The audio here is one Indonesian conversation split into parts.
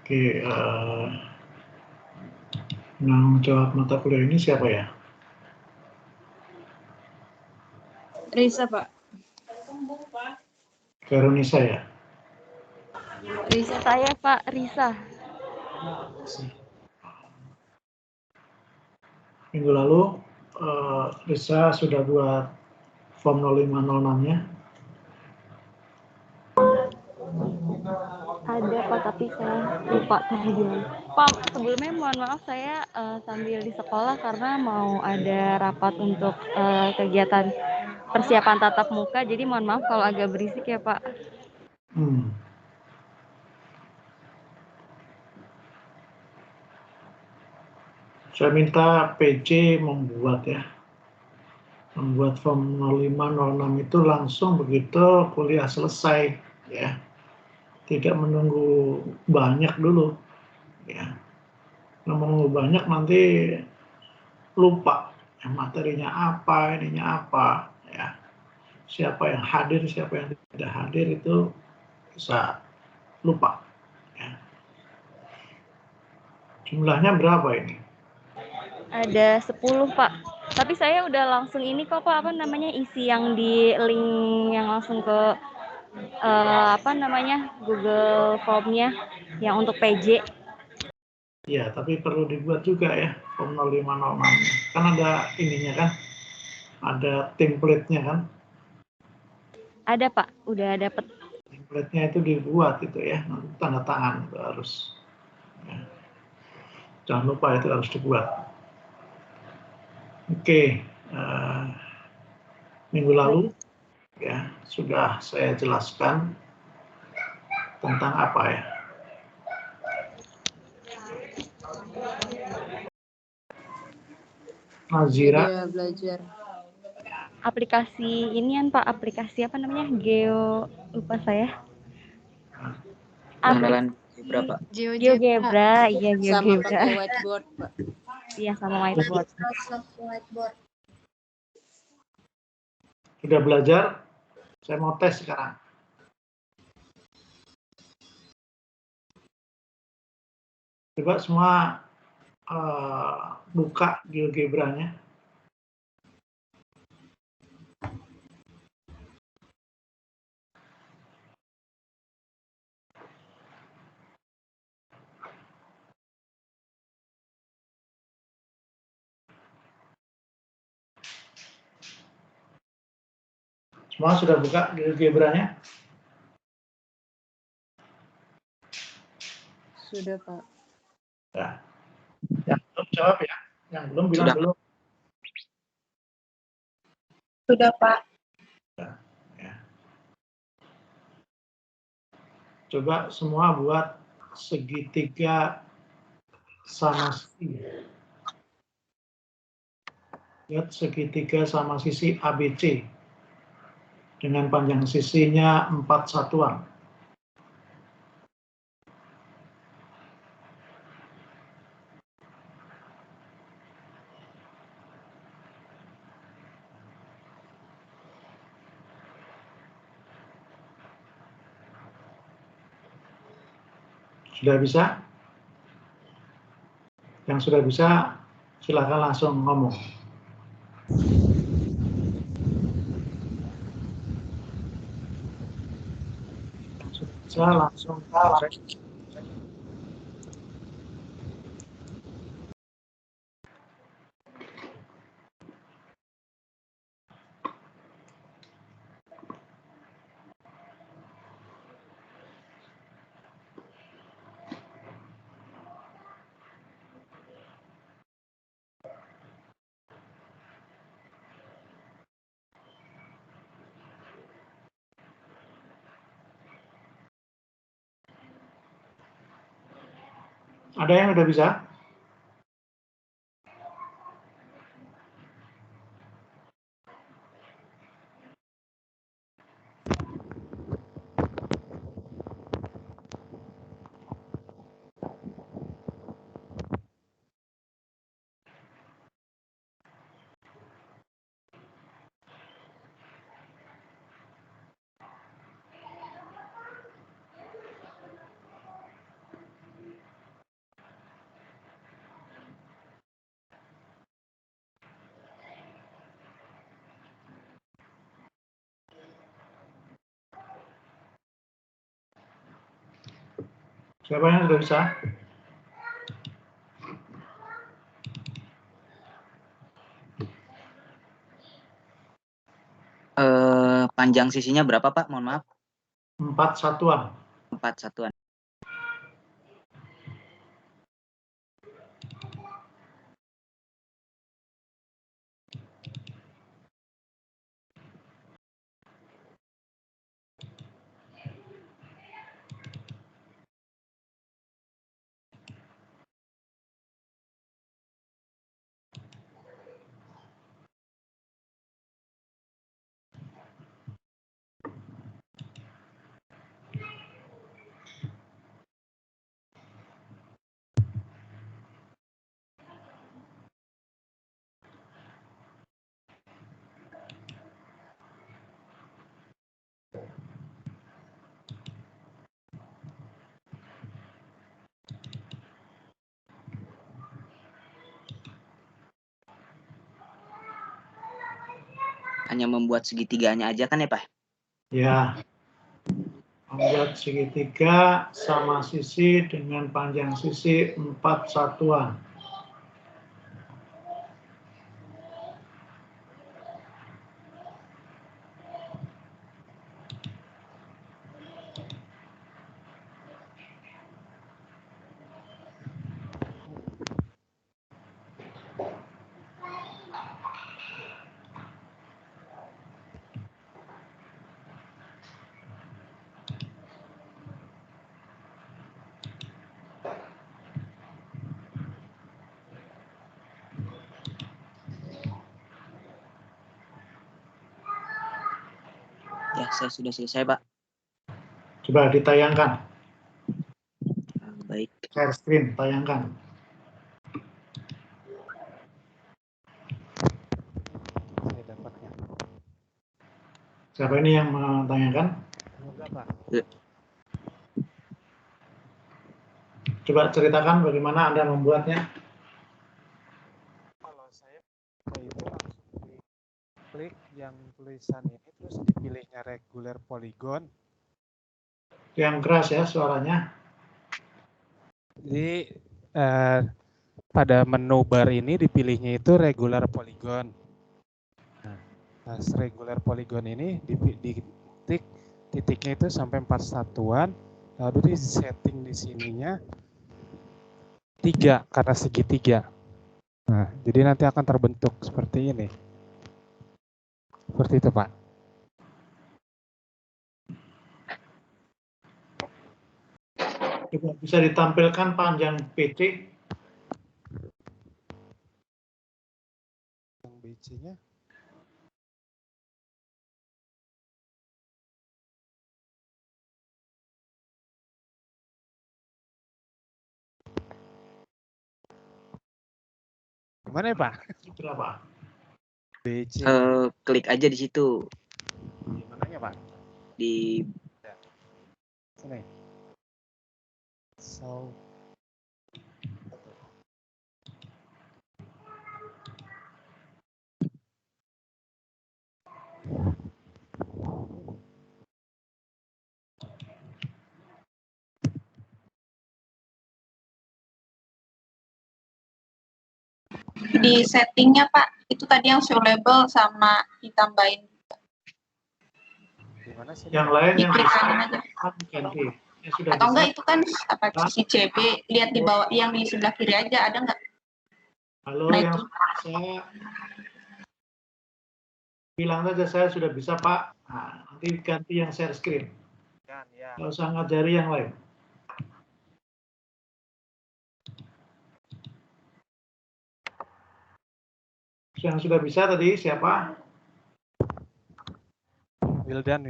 Oke, yang jawab mata kuliah ini siapa ya? Risa, Pak. Veronisa ya? Risa. Saya, Pak. Risa. Minggu lalu, Risa sudah buat form 0506-nya. Ada, Pak, tapi saya lupa tadi gimana. Pak, sebelumnya mohon maaf saya sambil di sekolah karena mau ada rapat untuk kegiatan persiapan tatap muka. Jadi mohon maaf kalau agak berisik ya, Pak. Saya minta PJ membuat ya. Membuat form 0506 itu langsung begitu kuliah selesai ya. Tidak menunggu banyak dulu ya. Menunggu banyak nanti lupa ya, materinya apa, ininya apa ya. Siapa yang hadir, siapa yang tidak hadir itu bisa lupa ya. Jumlahnya berapa ini? Ada 10, Pak. Tapi saya udah langsung ini kok, Pak, apa namanya, isi yang di link yang langsung ke Google Form-nya yang untuk PJ. Ya, tapi perlu dibuat juga ya form 0506. Kan ada ininya kan, ada template-nya kan. Ada, Pak, udah dapet. Template-nya itu dibuat itu ya, nanti tanda tangan itu harus. Ya. Jangan lupa itu harus dibuat. Oke, minggu lalu ya sudah saya jelaskan tentang apa ya. Nazira Belajar aplikasi inian, Pak, aplikasi apa namanya, lupa saya. Pengenalan berapa? GeoGebra, iya Sama GeoGebra. pakai whiteboard, Pak. Iya, sama whiteboard. Microsoft Whiteboard. sudah belajar, saya mau tes sekarang. Coba semua buka GeoGebra-nya. Semua sudah buka GeoGebra-nya? Sudah, Pak. Ya. Yang belum jawab ya. Yang belum bilang Sudah. belum. Sudah, Pak. Ya. Coba semua buat segitiga sama sisi. Lihat segitiga sama sisi ABC. Dengan panjang sisinya 4 satuan. Sudah bisa? Yang sudah bisa, silakan langsung ngomong. Yang sudah bisa langsung Ada yang udah bisa? Siapa yang sudah bisa? Panjang sisinya berapa, Pak? Mohon maaf. 4 satuan. 4 satuan. Hanya membuat segitiganya aja kan ya, Pak? Ya, membuat segitiga sama sisi dengan panjang sisi 4 satuan. Ya, saya sudah selesai, Pak. Coba ditayangkan. Baik. Share screen, tayangkan. Saya dapatnya. Siapa ini yang menayangkan? Semoga, Pak. Coba ceritakan bagaimana Anda membuatnya. Kalau saya itu langsung diklik yang tulisan ini, terus dipilihnya regular polygon. Yang keras ya suaranya. Jadi pada menu bar ini dipilihnya itu regular polygon. Nah, pas regular polygon ini ditik titiknya itu sampai 4 satuan, lalu di setting di sininya 3 karena segitiga. Nah, jadi nanti akan terbentuk seperti ini. Seperti itu, Pak. Coba bisa ditampilkan panjang PC. Yang BC-nya gimana ya, Pak? Berapa? BC Klik aja di situ. di mananya, Pak? Di Sini. So Di settingnya Pak, itu tadi yang show label sama ditambahin. di mana sih? Yang lain yang Diklik bisa kanan aja. ganti. Yang sudah Atau bisa. enggak itu kan apa sisi CB, lihat di bawah yang di sebelah kiri aja, ada nggak? Halo, Nah, yang itu. saya bilang saja saya sudah bisa Pak. Nah, nanti ganti yang share screen. Ya. Nggak usah ngajari yang lain. Yang sudah bisa tadi siapa? Wildan.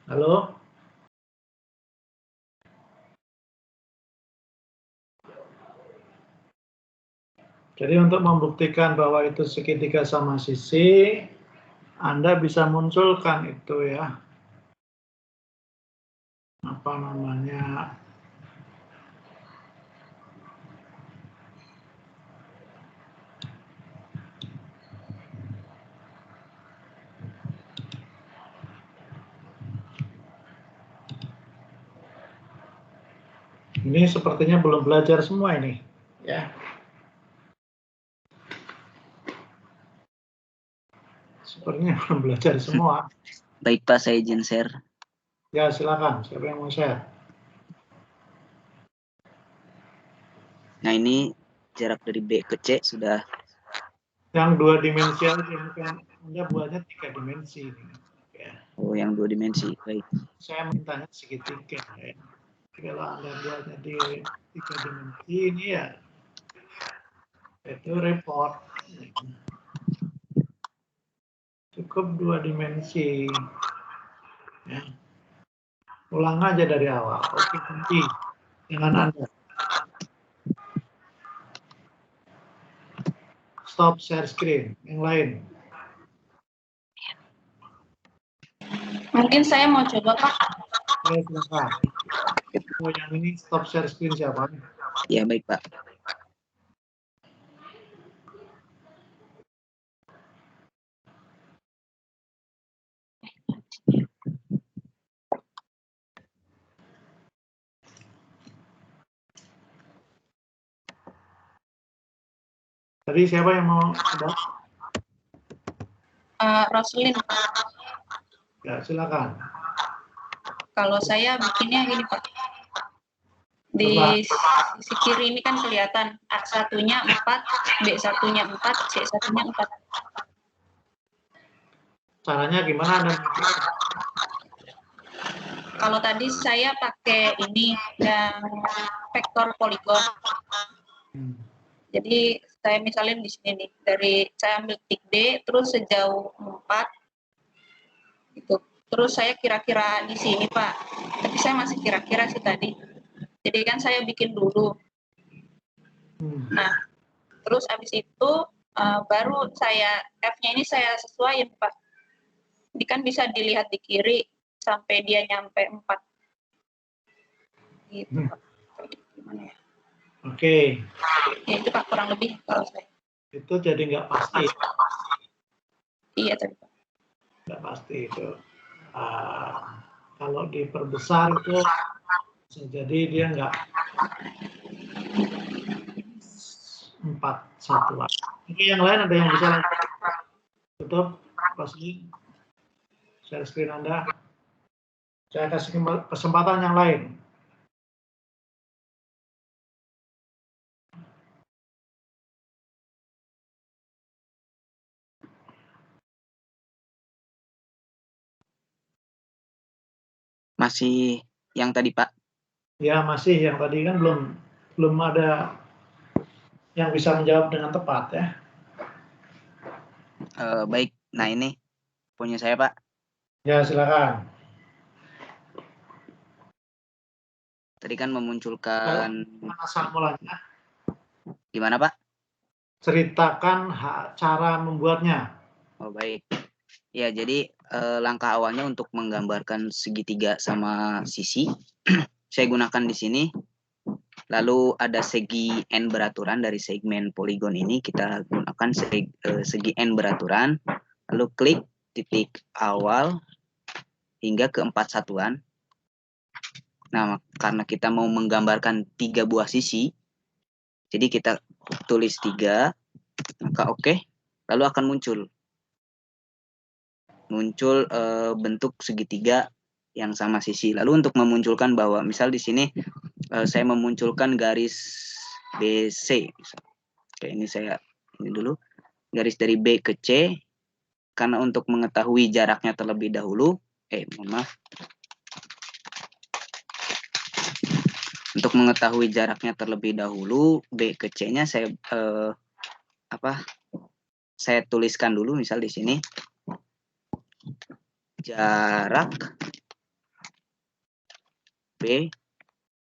Halo? Jadi untuk membuktikan bahwa itu segitiga sama sisi, Anda bisa munculkan itu ya. Apa namanya? Ini sepertinya belum belajar semua ini, ya. Sepertinya belum belajar semua. Baik Pak, saya izin share. Ya, silakan. Siapa yang mau share? Nah ini jarak dari B ke C sudah. Yang 2 dimensi aja, bukan Anda buatnya 3 dimensi. Ya. Oh, yang 2 dimensi. Baik. Saya mintanya segitiga. Ya. Kalau Anda buatnya di 3 dimensi, ini ya itu repot. Cukup 2 dimensi. Ya. Ulang aja dari awal. Oke, nanti dengan Anda. Stop share screen. Yang lain. Mungkin saya mau coba, Pak. Ya, silakan. Oh, yang ini stop share screen siapa? Ya, baik Pak. Tadi siapa yang mau coba? Roslin. Ya, silakan. Kalau saya bikinnya gini, Pak. Di sisi kiri ini kan kelihatan A1-nya 4, B1-nya 4, C1-nya 4. Caranya gimana Anda? Kalau tadi saya pakai ini yang vektor poligon. Jadi saya misalnya di sini nih, dari saya ambil titik D, terus sejauh 4, gitu. Terus saya kira-kira di sini Pak, tapi saya masih kira-kira sih tadi. Jadi kan saya bikin dulu. Nah, terus habis itu baru saya F-nya ini saya sesuaiin Pak. Ini kan bisa dilihat di kiri sampai dia nyampe 4. Gitu Pak. Gimana ya? Oke. Ya itu Pak kurang lebih kalau saya. Itu jadi nggak pasti. Iya tadi Pak. Nggak pasti itu. Kalau diperbesar itu bisa jadi dia nggak 4:1. Oke, yang lain ada yang bisa tutup pasti share screen Anda. Saya kasih kesempatan yang lain. Masih yang tadi Pak? Ya, masih yang tadi kan belum ada yang bisa menjawab dengan tepat ya. Baik. Nah ini punya saya Pak. Ya, silakan. Tadi kan memunculkan. Asal mulanya. Gimana Pak? Ceritakan cara membuatnya. Oh baik. Ya jadi langkah awalnya untuk menggambarkan segitiga sama sisi, saya gunakan di sini. Lalu ada segi n beraturan dari segmen poligon ini, kita gunakan segi n beraturan. Lalu klik titik awal hingga ke 4 satuan. Nah, karena kita mau menggambarkan 3 buah sisi, jadi kita tulis 3, maka oke, lalu akan muncul bentuk segitiga yang sama sisi. Lalu untuk memunculkan bahwa misal di sini saya memunculkan garis BC. Oke, ini dulu garis dari B ke C, karena untuk mengetahui jaraknya terlebih dahulu, mohon maaf. Untuk mengetahui jaraknya terlebih dahulu, B ke C-nya saya saya tuliskan dulu misal di sini jarak B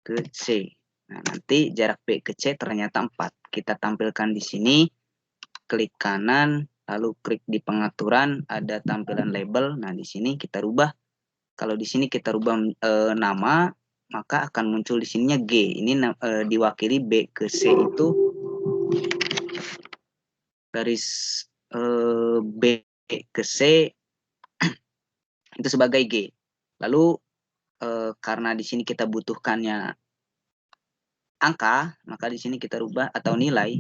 ke C. Nah, nanti jarak B ke C ternyata 4. Kita tampilkan di sini, klik kanan, lalu klik di pengaturan, ada tampilan label. Nah, di sini kita rubah. Kalau di sini kita rubah nama, maka akan muncul di sininya G. Ini diwakili B ke C itu garis B ke C itu sebagai G. Lalu karena di sini kita butuhkannya angka, maka di sini kita rubah atau nilai.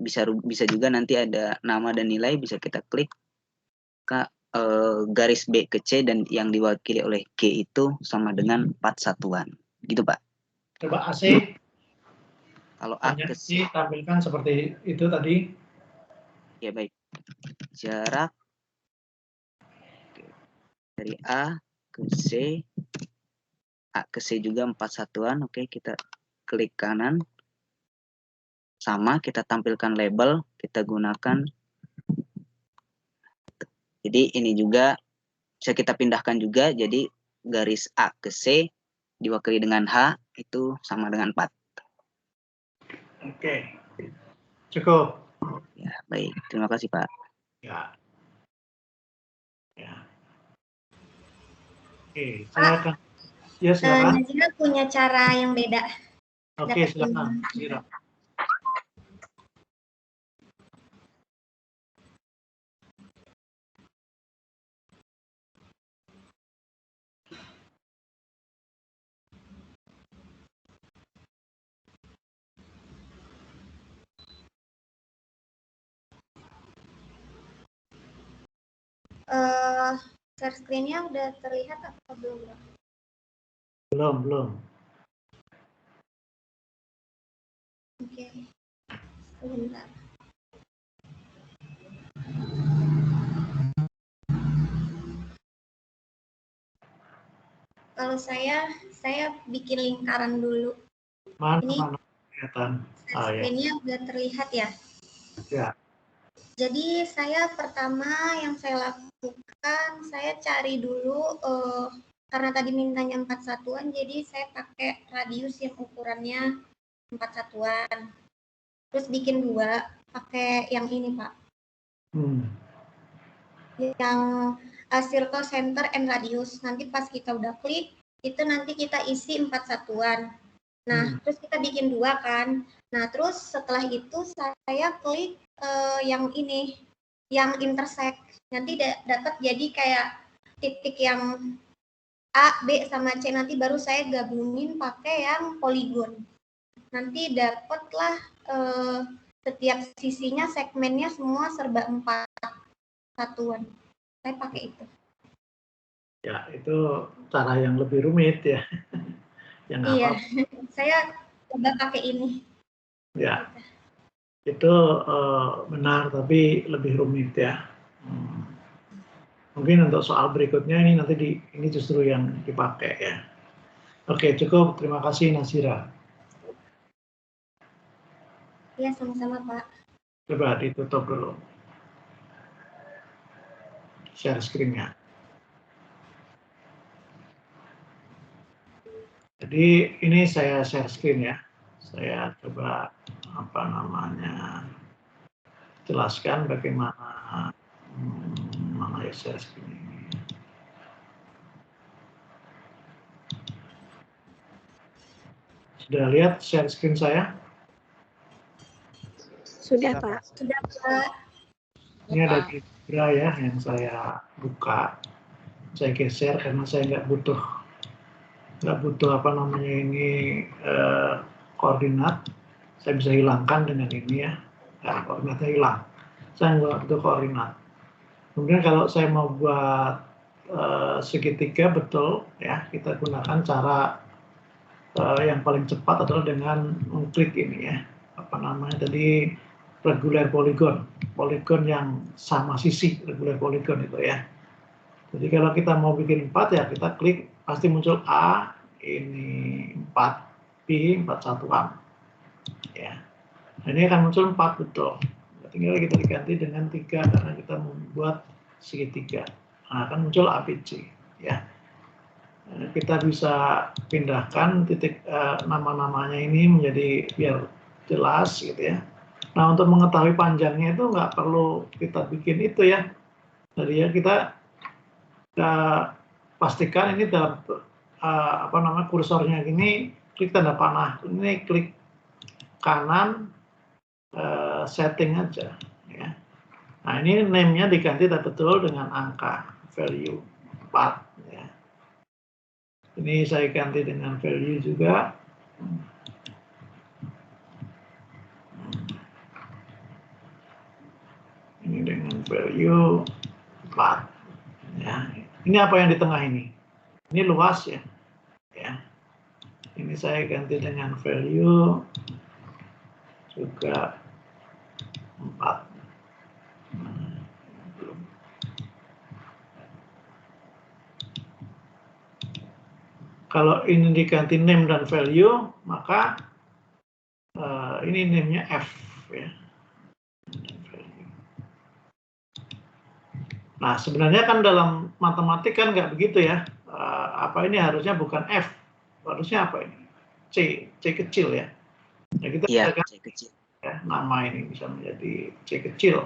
Bisa juga nanti ada nama dan nilai, bisa kita klik garis B ke C dan yang diwakili oleh G itu sama dengan 4 satuan. Gitu, Pak. Coba AC. Kalau A Hanya ke C, tampilkan seperti itu tadi. ya baik. Jarak dari A ke C, A ke C juga 4 satuan. Oke, kita klik kanan. Sama, kita tampilkan label, kita gunakan. Jadi ini juga bisa kita pindahkan juga, jadi garis A ke C diwakili dengan H itu sama dengan 4. Oke. Cukup. Ya, baik. Terima kasih, Pak. Ya. Ya. Oke, saya akan. Ya, silakan. Nazira punya cara yang beda. Oke, silakan. Nazira. Share screen-nya udah terlihat atau belum? Belum. Oke. Sebentar. Kalau saya bikin lingkaran dulu. Mana kelihatan? Share screen-nya udah terlihat ya? Ya. Jadi saya pertama yang saya lakukan, saya cari dulu karena tadi mintanya 4 satuan, jadi saya pakai radius yang ukurannya 4 satuan. Terus bikin 2, pakai yang ini, Pak. Yang circle, center, and radius. Nanti pas kita udah klik, itu nanti kita isi 4 satuan. Nah, terus kita bikin 2 kan. Nah, terus setelah itu saya klik yang ini, yang intersect. Nanti dapat jadi kayak titik yang A, B, sama C. Nanti baru saya gabungin pakai yang poligon. Nanti dapatlah setiap sisinya, segmennya semua serba 4 satuan. Saya pakai itu. Ya, itu cara yang lebih rumit ya. Yang iya, saya coba pakai ini. Ya, itu benar, tapi lebih rumit ya. Mungkin untuk soal berikutnya ini justru yang dipakai ya. Oke, cukup. Terima kasih, Nazira. Iya, sama-sama, Pak. Coba ditutup dulu share screen-nya. Jadi ini saya share screen ya. Saya coba jelaskan bagaimana mana ya share screen ini. Sudah lihat share screen saya? Sudah, Pak. Sudah, Pak. Ini ada Gira ya yang saya buka. Saya geser karena saya nggak butuh koordinat. Saya bisa hilangkan dengan ini ya. Nah, koordinatnya hilang. Saya nggak butuh koordinat. Kemudian kalau saya mau buat segitiga, betul ya, kita gunakan cara yang paling cepat adalah dengan mengklik ini ya, tadi regular polygon yang sama sisi, regular polygon itu ya. Jadi kalau kita mau bikin 4 ya kita klik, pasti muncul A, ini 4, B 4 satuan ya. Nah, ini akan muncul 4 betul. Tinggal kita diganti dengan 3 karena kita membuat segitiga. Nah, akan muncul ABC ya. kita bisa pindahkan titik nama-namanya ini menjadi biar jelas gitu ya. Nah, untuk mengetahui panjangnya itu nggak perlu kita bikin itu ya. Jadi ya kita pastikan ini dalam kursornya gini, klik tanda panah, ini klik kanan setting aja ya. Nah, ini name-nya diganti betul dengan angka value 4 ya. Ini saya ganti dengan value juga. Ini dengan value 4 ya. Ini apa yang di tengah ini? Ini luas ya. Ya. Ini saya ganti dengan value juga 4. Kalau ini diganti name dan value, maka ini name-nya F ya. Nah, sebenarnya kan dalam matematik kan nggak begitu ya. Ini harusnya bukan F, harusnya apa ini? C kecil ya. Nah, kita Iya, bisa C kecil. Ya, nama ini bisa menjadi C kecil.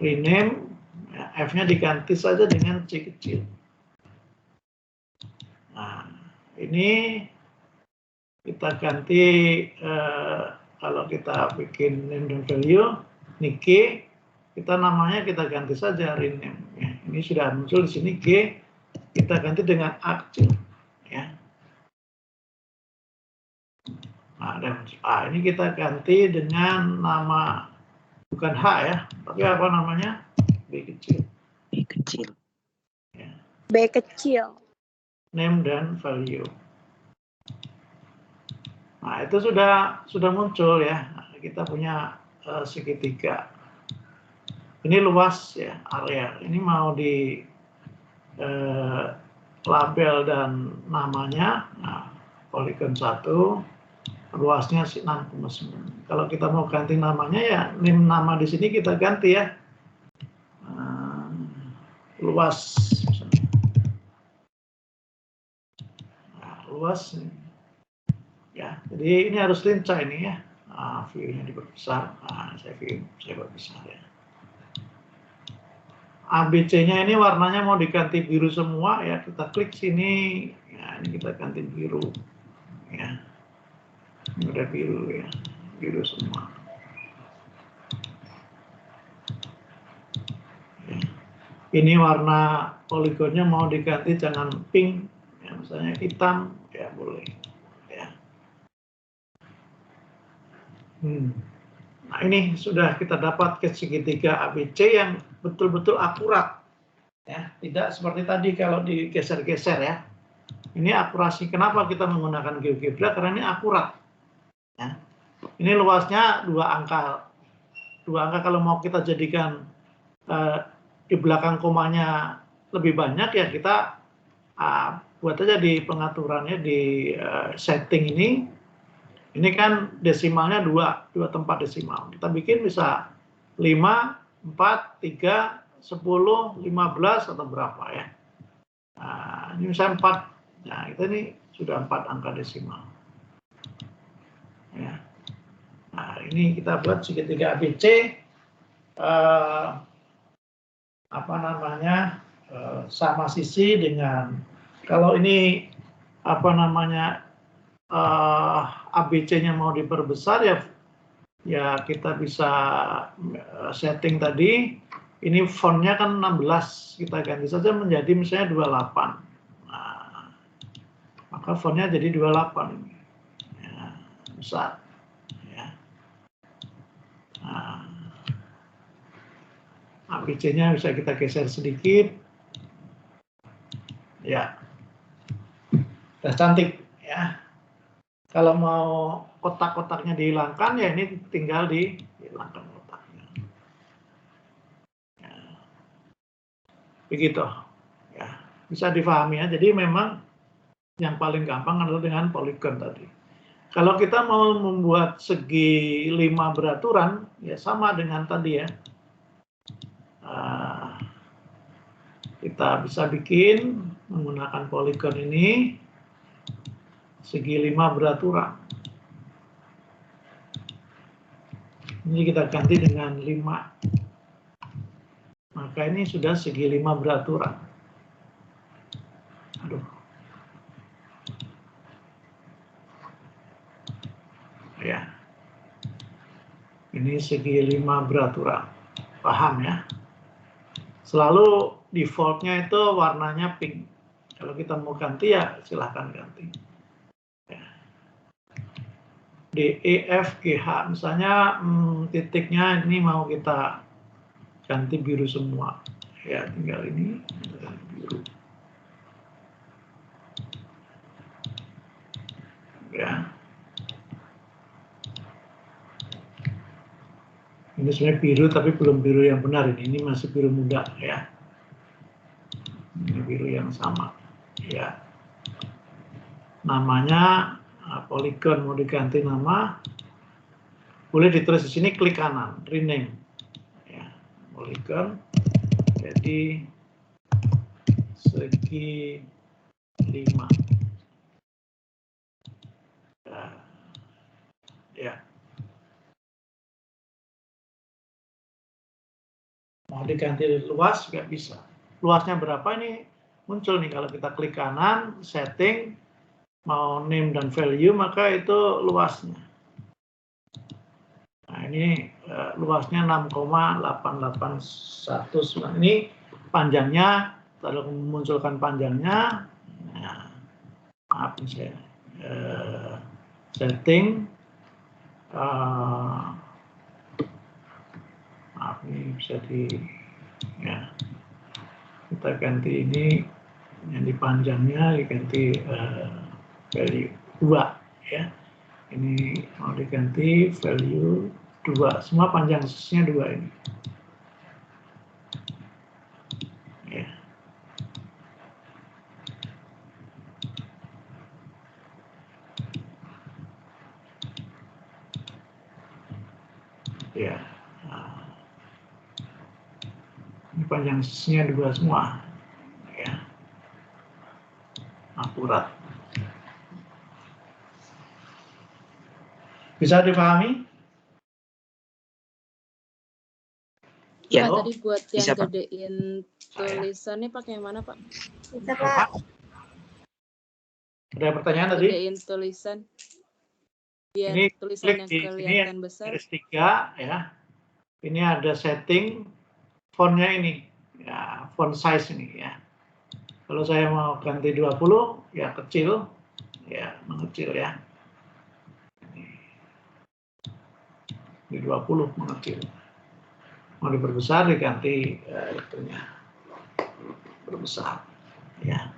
Rename, ya, F-nya diganti saja dengan C kecil. Nah, ini kita ganti kalau kita bikin name dan value, ini G, kita namanya kita ganti saja rename. Ya, ini sudah muncul di sini G, kita ganti dengan A kecil. Ya. Nah, dan ini kita ganti dengan nama bukan H ya, tapi apa namanya? B kecil. B kecil. Ya. B kecil. Name dan value. Nah, itu sudah muncul ya. Kita punya segitiga. Ini luas ya area. Ini mau di label dan namanya. Nah, poligon 1 luasnya 6,9. Kalau kita mau ganti namanya ya name nama di sini kita ganti ya. Luas. Luas ya, jadi ini harus lincah ini ya. View-nya diperbesar. Saya perbesar ya. ABC-nya ini warnanya mau diganti biru semua ya, kita klik sini ya, ini kita ganti biru ya. Ini udah biru ya, biru semua ya. Ini warna poligonnya mau diganti jangan pink ya, misalnya hitam ya boleh ya. Nah, ini sudah kita dapat ke segitiga ABC yang betul-betul akurat ya, tidak seperti tadi kalau digeser-geser ya. Ini akurasi. Kenapa kita menggunakan GeoGebra? Karena ini akurat ya. Ini luasnya 2 angka kalau mau kita jadikan di belakang komanya lebih banyak ya kita buat aja di pengaturannya di setting ini kan desimalnya 2 tempat desimal. Kita bikin bisa 5, 4, 3, 10, 15 atau berapa ya. Nah, ini misalnya 4. Nah, kita ini sudah 4 angka desimal. Ya. Nah, ini kita buat segitiga ABC sama sisi dengan kalau ini ABC-nya mau diperbesar ya kita bisa setting tadi. Ini fontnya kan 16, kita ganti saja menjadi misalnya 28. Nah, maka fontnya jadi 28 ini. Ya, besar. Ya. Nah, ABC-nya bisa kita geser sedikit. Ya. Sudah cantik ya. Kalau mau kotak-kotaknya dihilangkan ya ini tinggal dihilangkan kotaknya. Ya. Begitu. Ya, bisa difahami ya. Jadi memang yang paling gampang adalah dengan poligon tadi. Kalau kita mau membuat segi 5 beraturan ya sama dengan tadi ya. kita bisa bikin menggunakan poligon ini segi 5 beraturan. Ini kita ganti dengan 5. Maka ini sudah segi 5 beraturan. Aduh. Ya. Ini segi 5 beraturan. Paham ya? Selalu defaultnya itu warnanya pink. Kalau kita mau ganti ya silahkan ganti. Ya. D, E, F, G, H. Misalnya titiknya ini mau kita ganti biru semua. Ya, tinggal ini biru. Ya. Ini sebenarnya biru tapi belum biru yang benar ini. Ini masih biru muda ya. Ini biru yang sama. Ya. Namanya poligon mau diganti nama. Boleh ditulis di sini klik kanan, rename. Ya, poligon. Jadi segi 5. Ya. Mau diganti luas juga bisa. Luasnya berapa ini muncul nih kalau kita klik kanan, setting, mau name dan value, maka itu luasnya. Nah ini luasnya 6,8819. Ini panjangnya, kalau memunculkan panjangnya, nah, maaf nih saya, setting, maaf ini bisa di, ya, kita ganti ini, yang di panjangnya diganti value 2 ya. Ini mau diganti value 2, semua panjang sisnya 2 ini. Ya. Ya. Nah. Ini panjang sisnya 2 semua. Ya. Akurat. Bisa dipahami? Ya. Pak, tadi buat yang Bisa, Pak. gedein tulisannya pakai yang mana, Pak? Bisa, Pak. Ada pertanyaan tadi? Gedein tulisan. Biar Ini tulisan klik yang di sini kelihatan besar. garis 3 ya. Ini ada setting fontnya ini. Ya, font size ini ya. Kalau saya mau ganti 20 ya kecil. Ya, mengecil ya. Di 20 mengecil. Mau diperbesar diganti itunya. Berbesar. Ya.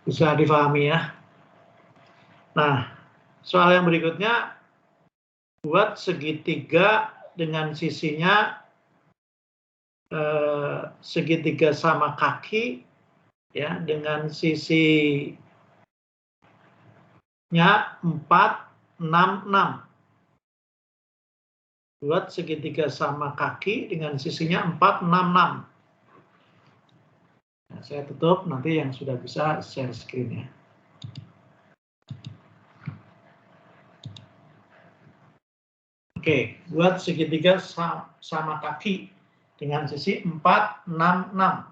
Bisa difahami ya. Nah, soal yang berikutnya, buat segitiga dengan sisinya segitiga sama kaki ya, dengan sisinya 466. Buat segitiga sama kaki dengan sisinya 466. Nah, saya tutup, nanti yang sudah bisa share screen ya. Oke, buat segitiga sama kaki dengan sisi 466.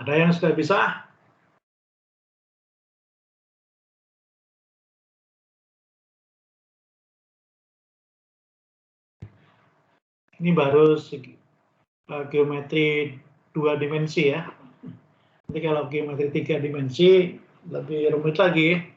Ada yang sudah bisa? Ini baru geometri 2 dimensi ya. Nanti kalau geometri 3 dimensi lebih rumit lagi.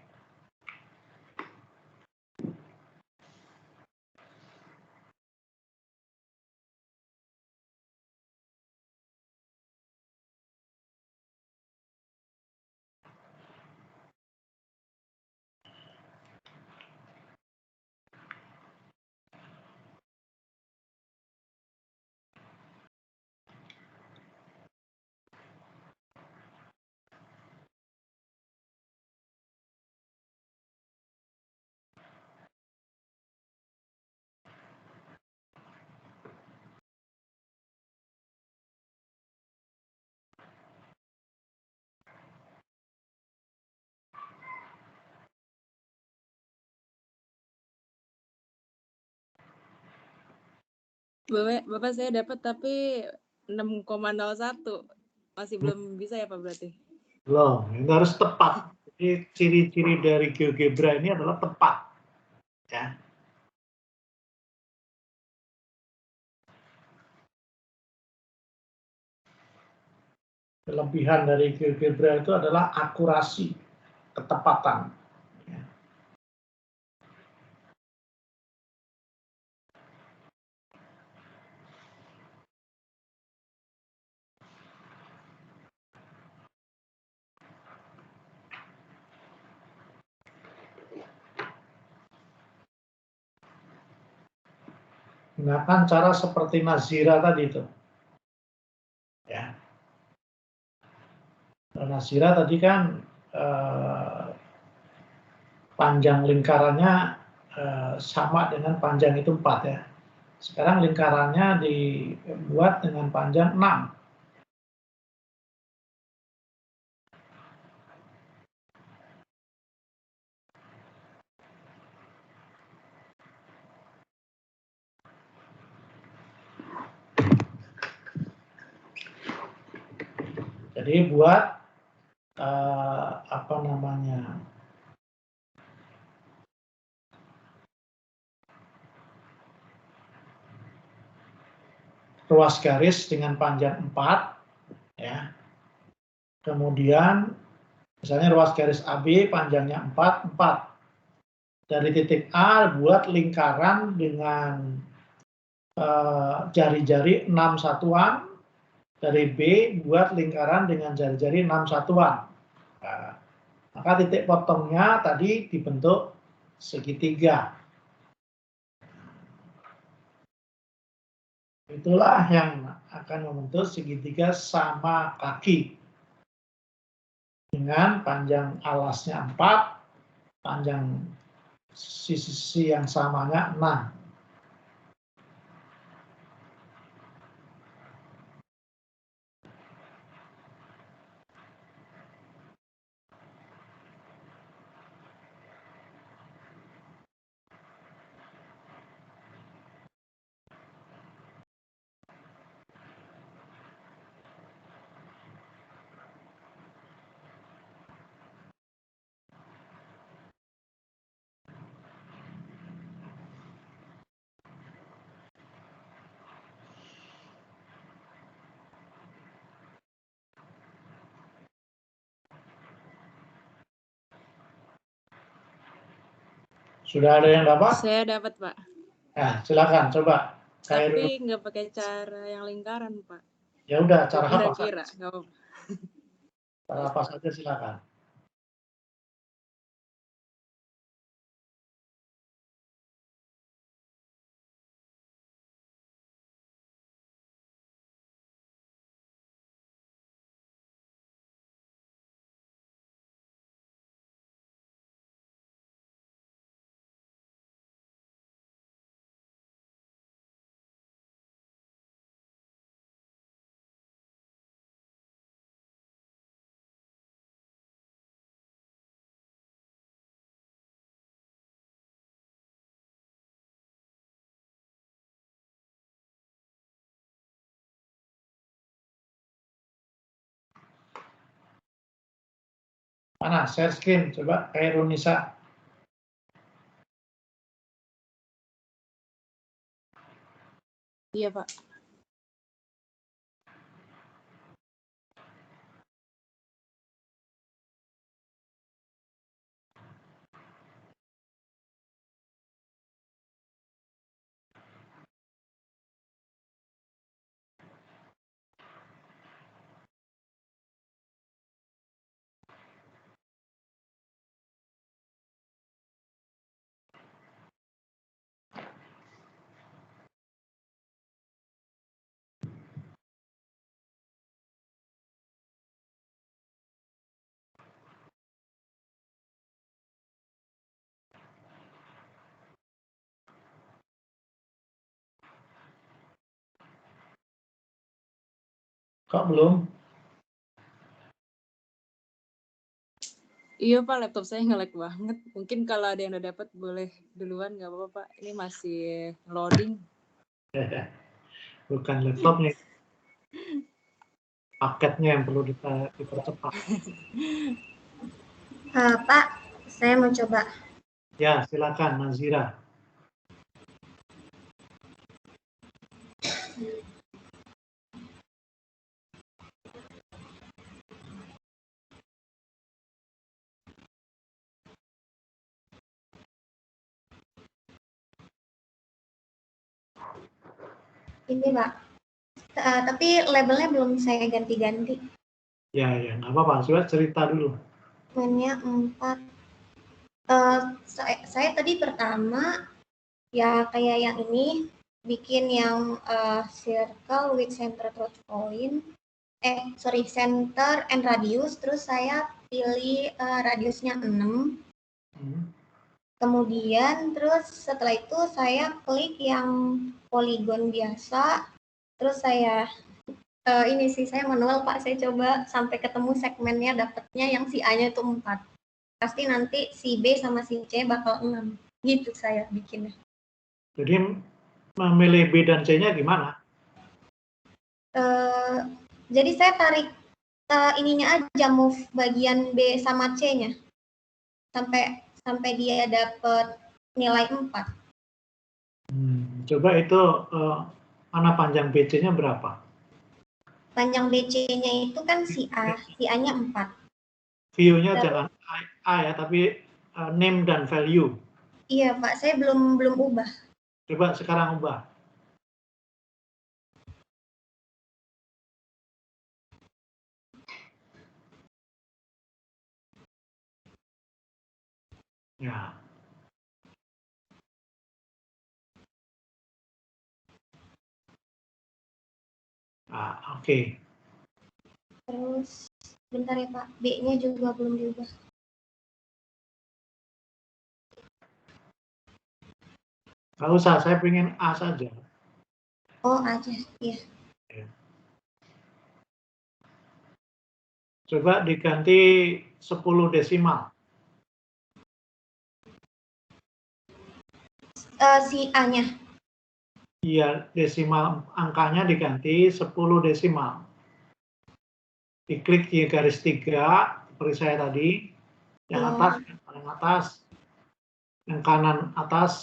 Bapak saya dapat tapi 6,01. Masih belum bisa ya Pak berarti? Belum, itu harus tepat. Jadi ciri-ciri dari GeoGebra ini adalah tepat. Ya. Kelebihan dari GeoGebra itu adalah akurasi, ketepatan. Ya. Gunakan cara seperti Nazira tadi itu. Ya. Nazira tadi kan panjang lingkarannya sama dengan panjang itu 4 ya. Sekarang lingkarannya dibuat dengan panjang 6. Jadi buat apa namanya, ruas garis dengan panjang 4 ya. Kemudian misalnya ruas garis AB panjangnya 4. Dari titik A buat lingkaran dengan jari-jari 6 satuan. Dari B buat lingkaran dengan jari-jari 6 satuan. Nah, maka titik potongnya tadi dibentuk segitiga. Itulah yang akan membentuk segitiga sama kaki. Dengan panjang alasnya 4, panjang sisi yang samanya 6. Sudah ada yang dapat? Saya dapat Pak. Nah, silakan coba. Tapi nggak pakai cara yang lingkaran Pak. Ya udah, cara apa? Kira-kira nggak apa-apa. Cara apa saja silakan. Mana share screen? Coba kayak Runisa. Iya, Pak. Kok belum? Iya, Pak, laptop saya nge-lag banget. Mungkin kalau ada yang udah dapat boleh duluan, nggak apa-apa, Pak. Ini masih loading. Bukan laptopnya, paketnya yang perlu dipercepat. Pak, saya mau coba. Ya, silakan Nazira. Ini Pak, tapi labelnya belum saya ganti-ganti. Ya, nggak apa-apa. Coba cerita dulu. Mainnya 4. Saya tadi pertama ya kayak yang ini, bikin yang circle with center touch point. Center and radius, terus saya pilih radiusnya 6. Kemudian terus setelah itu saya klik yang poligon biasa, terus saya ini sih saya manual Pak, saya coba sampai ketemu segmennya, dapatnya yang si A-nya itu 4. Pasti nanti si B sama si C bakal 6. Gitu saya bikinnya. Jadi memilih B dan C-nya gimana? Jadi saya tarik ininya aja, move bagian B sama C-nya. Sampai dia dapat nilai 4. Coba itu mana panjang BC-nya berapa? Panjang BC-nya itu kan si A, si A-nya 4. View-nya jangan A ya, tapi name dan value. Iya Pak, saya belum ubah. Coba sekarang ubah. Ya. Oke. Terus bentar ya Pak, B-nya juga belum diubah. Nggak usah, saya pengen A saja. Oh, aja, iya. Coba diganti 10 desimal. Si A-nya. Iya, desimal angkanya diganti 10 desimal. Diklik di garis 3, seperti saya tadi. Yang atas, yang paling atas. Yang kanan atas.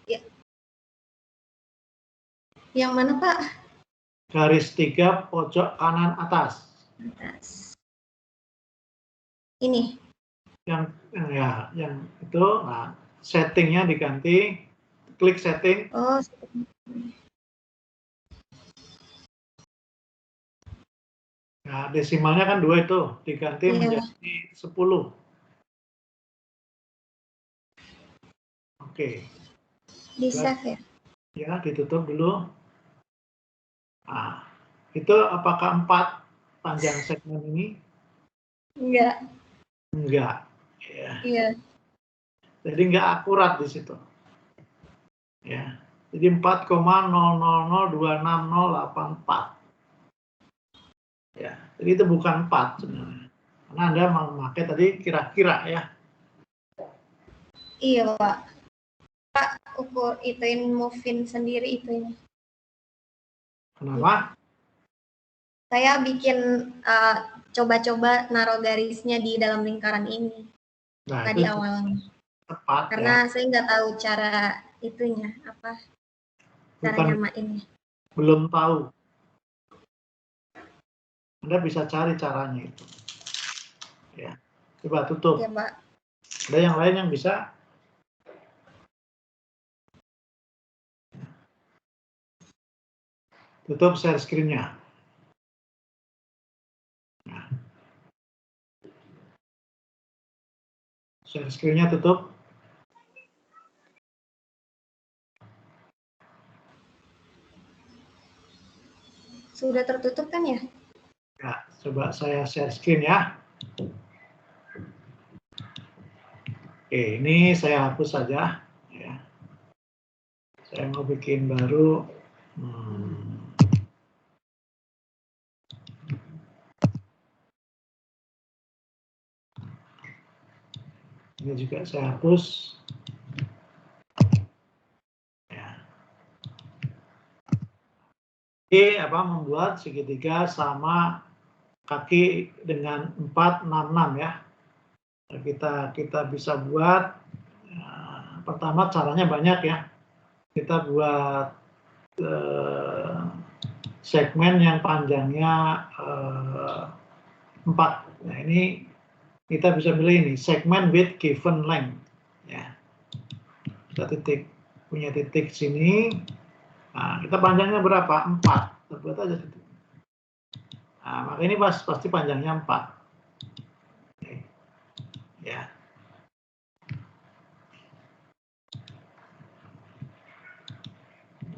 Ya. Yang mana Pak? Garis 3, pojok kanan atas. Atas. Ini. Yang itu, nah, settingnya diganti. Klik setting. Oh. Nah, desimalnya kan 2 itu, diganti menjadi 10. Oke. Di-save ya? Ya, ditutup dulu. Nah, itu apakah 4 panjang segmen ini? Enggak. Enggak. Ya. Iya. Jadi enggak akurat di situ. Ya. Jadi 4,00026084. Ya, jadi itu bukan 4 sebenarnya. Karena Anda memakai tadi kira-kira ya. Iya, Pak. Pak, ukur ituin move-in sendiri itunya. Kenapa? Saya bikin coba-coba naruh garisnya di dalam lingkaran ini Nah, tadi itu awalnya. tepat Karena ya. saya nggak tahu cara itunya, apa cara Bukan, nyamainnya. belum tahu. Anda bisa cari caranya itu. Ya. Coba tutup. Ya, Pak. Ada yang lain yang bisa? Tutup share screen-nya. Nah. Share screen-nya tutup. Sudah tertutup kan ya? Ya, coba saya share screen ya. Oke, ini saya hapus saja. Ya. Saya mau bikin baru. Ini juga saya hapus. Ya. Ini membuat segitiga sama kaki dengan 466 ya. Kita bisa buat. Pertama caranya banyak ya. Kita buat segmen yang panjangnya 4. Nah, ini kita bisa pilih ini segmen with given length ya. Kita punya titik sini. Nah, kita panjangnya berapa? 4. Kita buat aja titik. Nah, maka ini pasti panjangnya 4. Oke. Ya.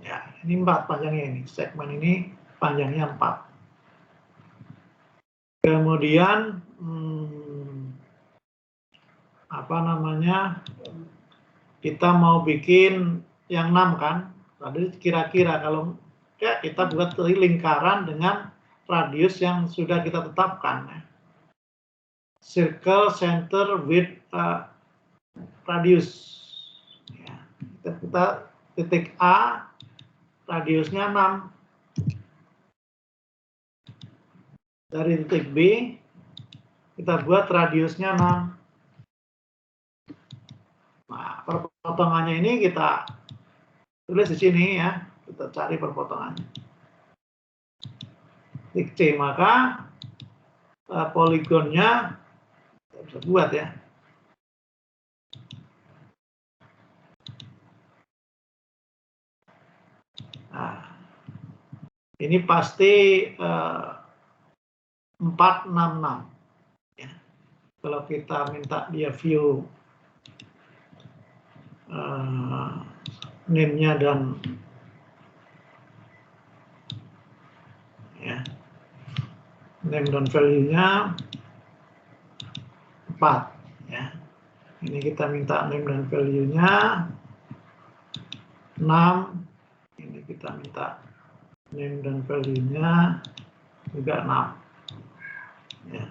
Ya, ini 4 panjangnya ini. Segmen ini panjangnya 4. Kemudian kita mau bikin yang 6 kan. Tadi kira-kira kalau ya kita buat lingkaran dengan radius yang sudah kita tetapkan. Circle center with radius. Ya, kita titik A, radiusnya 6. Dari titik B, kita buat radiusnya 6. Nah, perpotongannya ini kita tulis di sini ya. Kita cari perpotongannya. Titik C, maka poligonnya kita bisa buat ya. Nah, ini pasti 466 ya. Kalau kita minta dia view name-nya dan ya, name dan value-nya 4 ya. Ini kita minta name dan value-nya 6. Ini kita minta name dan value-nya juga 6. Ya.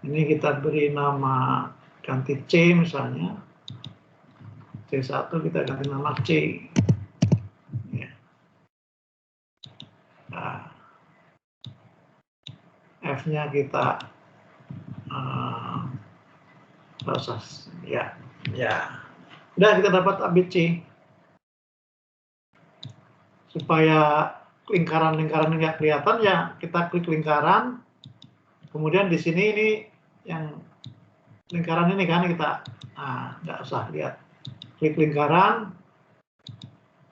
Ini kita beri nama ganti C misalnya. C1 kita ganti nama C. Ya. Nah, F-nya kita proses. Ya, ya. Udah kita dapat ABC. Supaya lingkaran-lingkaran nggak kelihatan ya kita klik lingkaran. Kemudian di sini ini yang lingkaran ini kan kita nggak usah lihat. Klik lingkaran.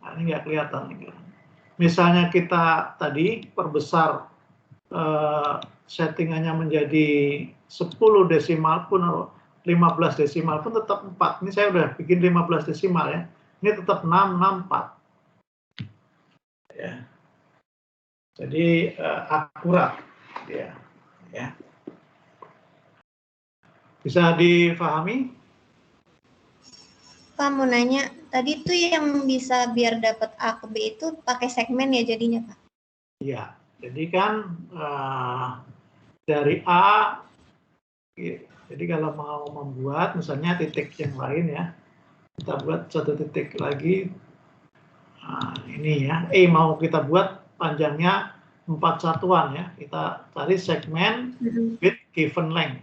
Nah, ini nggak kelihatan lingkaran. Misalnya kita tadi perbesar settingannya menjadi 10 desimal pun atau 15 desimal pun tetap 4. Ini saya udah bikin 15 desimal ya. Ini tetap 664. Ya. Jadi akurat ya. Ya. Bisa difahami? Pak mau nanya, tadi tuh yang bisa biar dapat A ke B itu pakai segmen ya jadinya, Pak? Iya, jadi kan dari A, jadi kalau mau membuat misalnya titik yang lain ya, kita buat satu titik lagi, ini ya, E mau kita buat panjangnya 4 satuan ya. Kita cari segmen with given length.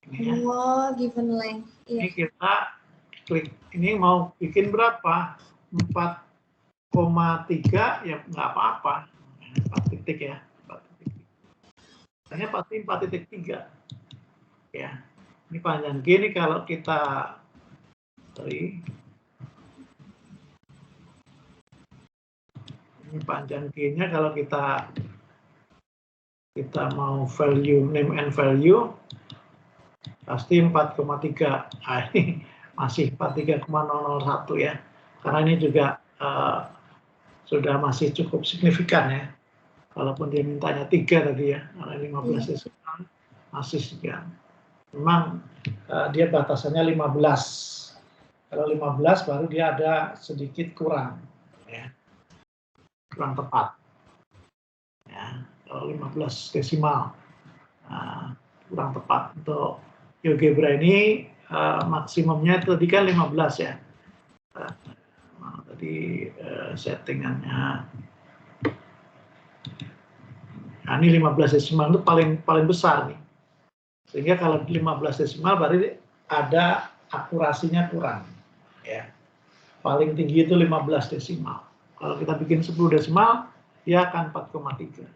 Ini ya. Oh, given length. Ini Iya. kita klik, ini mau bikin berapa? 4,3 ya nggak apa-apa. 4 titik ya. 4 titik. Hanya pasti 4,3. Ya. Ini panjang gini kalau kita ini panjang G-nya kalau kita mau value, name and value pasti 4,3. Nah, ini masih 43,001 ya. Karena ini juga sudah masih cukup signifikan ya. Walaupun dia mintanya 3 tadi ya, karena 15 desimal masih sekian. Memang dia batasannya 15. Kalau 15 baru dia ada sedikit kurang ya. Kurang tepat. Ya, kalau 15 desimal kurang tepat. Untuk GeoGebra ini maksimumnya tadi kan 15 ya. Tadi settingannya. Nah, ini 15 desimal itu paling besar nih. Sehingga kalau 15 desimal berarti ada akurasinya kurang. Ya. Paling tinggi itu 15 desimal. Kalau kita bikin 10 desimal, dia akan 4,3.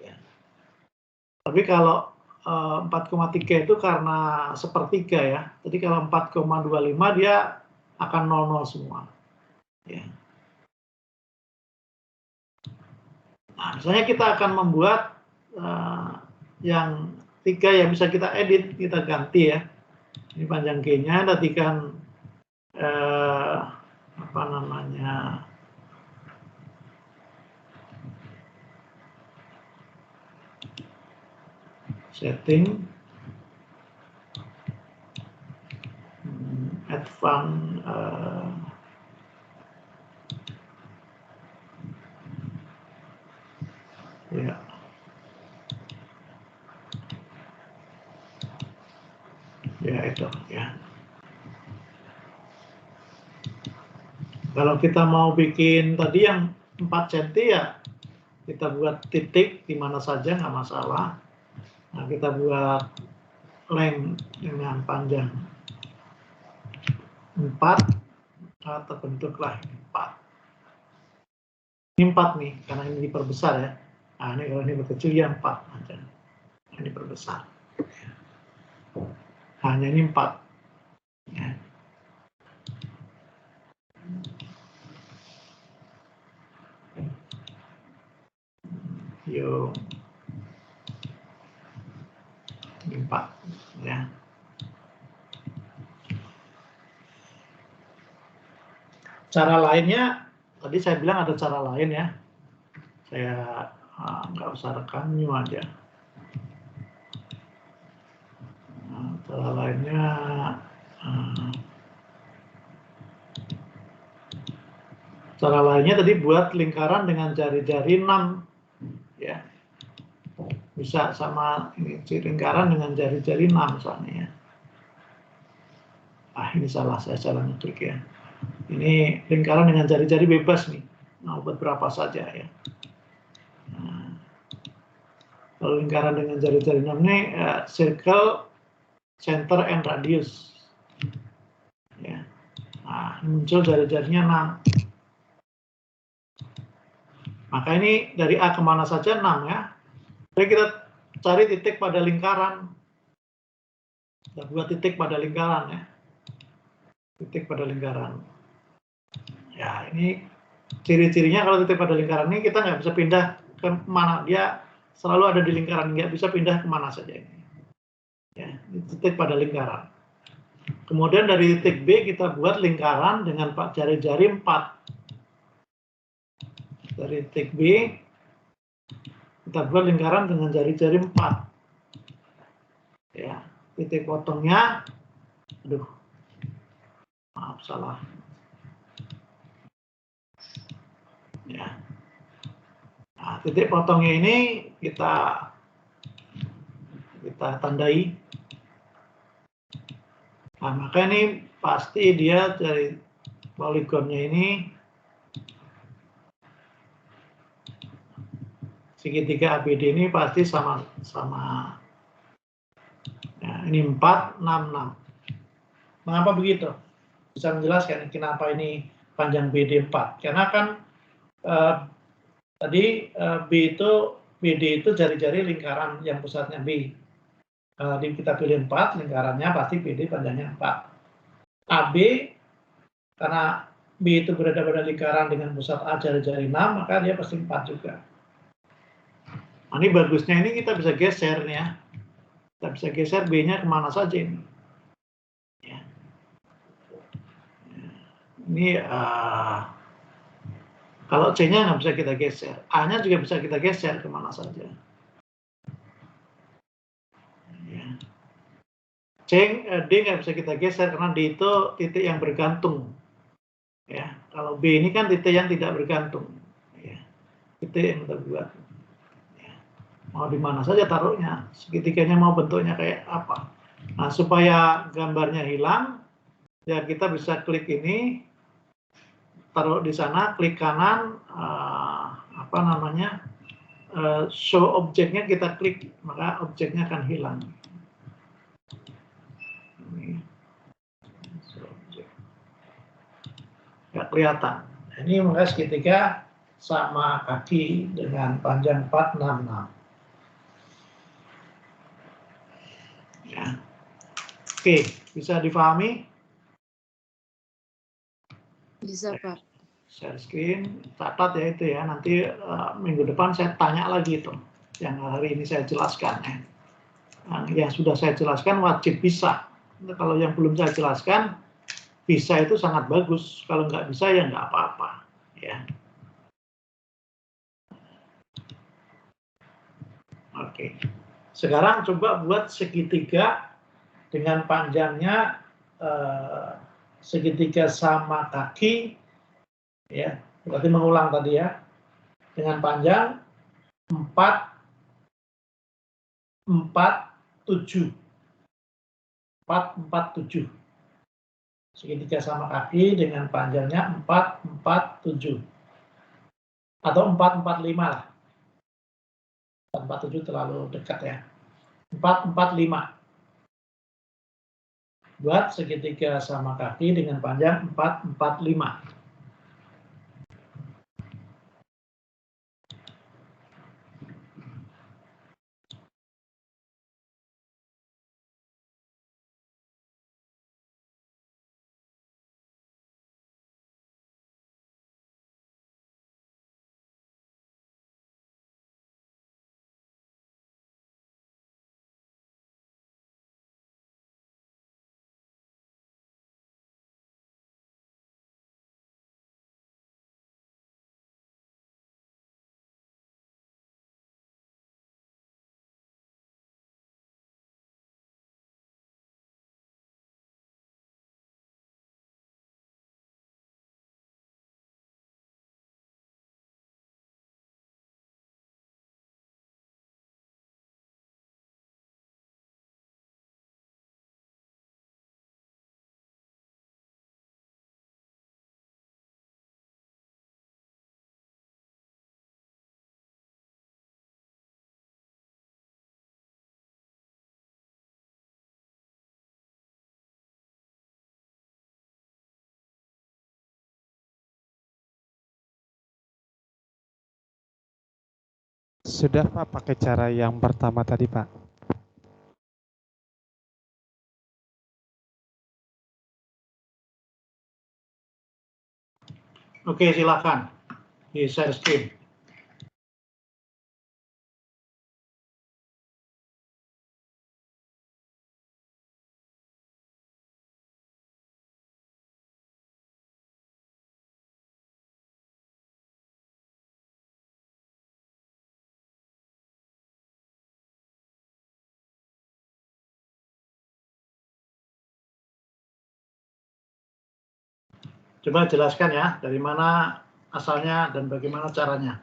Ya. Tapi kalau 4,3 itu karena sepertiga ya. Jadi kalau 4,25 dia akan 00 semua. Ya. Nah, misalnya kita akan membuat yang 3 yang bisa kita edit, kita ganti ya. Ini panjang G-nya, tadi kan apa namanya, setting, advance, ya. Ya itu ya. Kalau kita mau bikin tadi yang 4 cm ya kita buat titik di mana saja nggak masalah. Nah, kita buat length dengan panjang 4, terbentuklah 4. Ini 4 nih, karena ini diperbesar ya. Nah, ini kalau ini berkecil ya 4 panjang. Ini perbesar. Hanya ini 4. Ya. Yuk. 4 ya. Cara lainnya, tadi saya bilang ada cara lain ya. Saya nggak usah rekam, new aja. Nah, cara lainnya tadi buat lingkaran dengan jari-jari 6 ya. Bisa sama ini lingkaran dengan jari-jari 6 misalnya ya. Ini salah, saya salah ngeklik ya. Ini lingkaran dengan jari-jari bebas nih. Mau buat berapa saja ya. Nah, kalau lingkaran dengan jari-jari 6 ini circle, center, and radius. Ya. Nah, muncul jari-jarinya 6. Maka ini dari A kemana saja 6 ya. Jadi kita cari titik pada lingkaran. Kita buat titik pada lingkaran ya. Titik pada lingkaran. Ya, ini ciri-cirinya kalau titik pada lingkaran ini kita nggak bisa pindah ke mana. Dia selalu ada di lingkaran, nggak bisa pindah kemana saja ini. Ya, ini titik pada lingkaran. Kemudian dari titik B kita buat lingkaran dengan jari-jari 4. Dari titik B kita buat lingkaran dengan jari-jari 4. Ya, titik potongnya, maaf salah. Ya. Nah, titik potongnya ini kita tandai. Nah, maka ini pasti dia dari poligonnya ini segitiga ABD ini pasti sama. Ya, ini 4, 6, 6. Mengapa begitu? Bisa menjelaskan kenapa ini panjang BD 4? Karena kan tadi BD itu jari-jari lingkaran yang pusatnya B. Kalau kita pilih 4, lingkarannya pasti BD panjangnya 4. AB, karena B itu berada pada lingkaran dengan pusat A jari-jari 6, maka dia pasti 4 juga. Nah, ini bagusnya ini kita bisa geser nih ya. Kita bisa geser B-nya kemana saja ini. Ya. Ini kalau C-nya nggak bisa kita geser, A-nya juga bisa kita geser kemana saja. Ya. D nggak bisa kita geser karena D itu titik yang bergantung. Ya, kalau B ini kan titik yang tidak bergantung. Ya. Titik yang kita buat. Ya. Mau di mana saja taruhnya, segitiganya mau bentuknya kayak apa. Nah, supaya gambarnya hilang, ya kita bisa klik ini, taruh di sana, klik kanan, show objeknya kita klik, maka objeknya akan hilang. Ini, show objek. Nggak kelihatan. Ini maka segitiga sama kaki dengan panjang 4, 6, 6. Ya. Oke, bisa difahami? Bisa, Pak. Share screen, catat ya itu ya, nanti minggu depan saya tanya lagi itu, yang hari ini saya jelaskan ya. Yang sudah saya jelaskan wajib bisa. Kalau yang belum saya jelaskan, bisa itu sangat bagus. Kalau nggak bisa ya nggak apa-apa. Ya. Oke. Sekarang coba buat segitiga dengan panjangnya segitiga sama kaki, ya. Berarti mengulang tadi ya, dengan panjang 4, 7. 4, 4, 7. Segitiga sama kaki dengan panjangnya 4, 4, 7. Atau 4, 4, 5 lah. 4, 4, 7 terlalu dekat ya. 4, 4, 5. Buat segitiga sama kaki dengan panjang 4, 4, 5. Sudah Pak pakai cara yang pertama tadi Pak? Oke, silakan di share screen. Coba jelaskan ya, dari mana asalnya dan bagaimana caranya.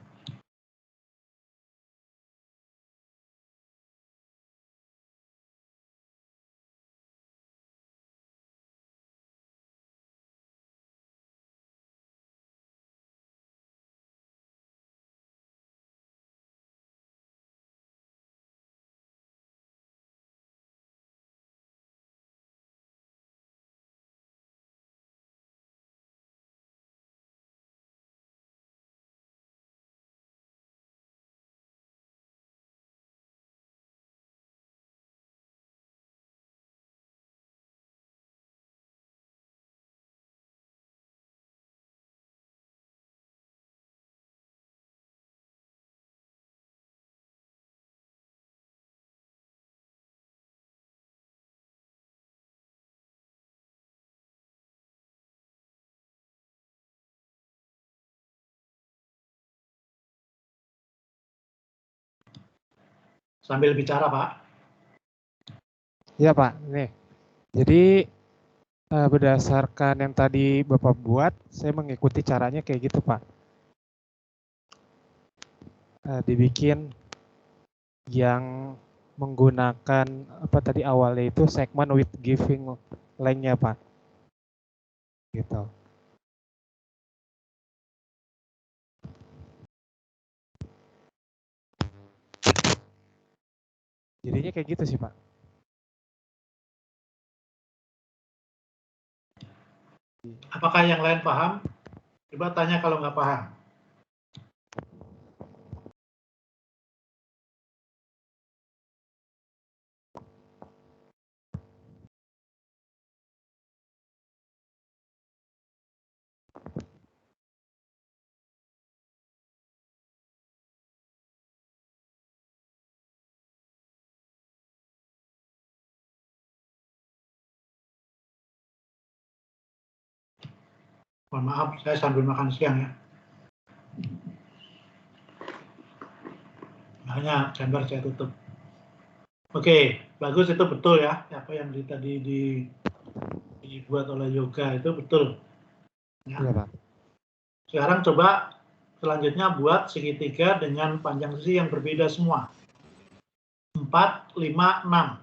Sambil bicara, Pak. Iya Pak, nih. Jadi berdasarkan yang tadi Bapak buat, saya mengikuti caranya kayak gitu Pak. Dibikin yang menggunakan apa tadi awalnya itu segment with giving length-nya Pak. Gitu. Jadinya kayak gitu sih Pak. Apakah yang lain paham? Coba tanya kalau nggak paham. Mohon maaf, saya sambil makan siang ya. Makanya gambar saya tutup. Oke, bagus, itu betul ya. Apa yang tadi dibuat oleh Yoga itu betul. Ya. Iya Pak. Sekarang coba selanjutnya buat segitiga dengan panjang sisi yang berbeda semua. 4, 5, 6.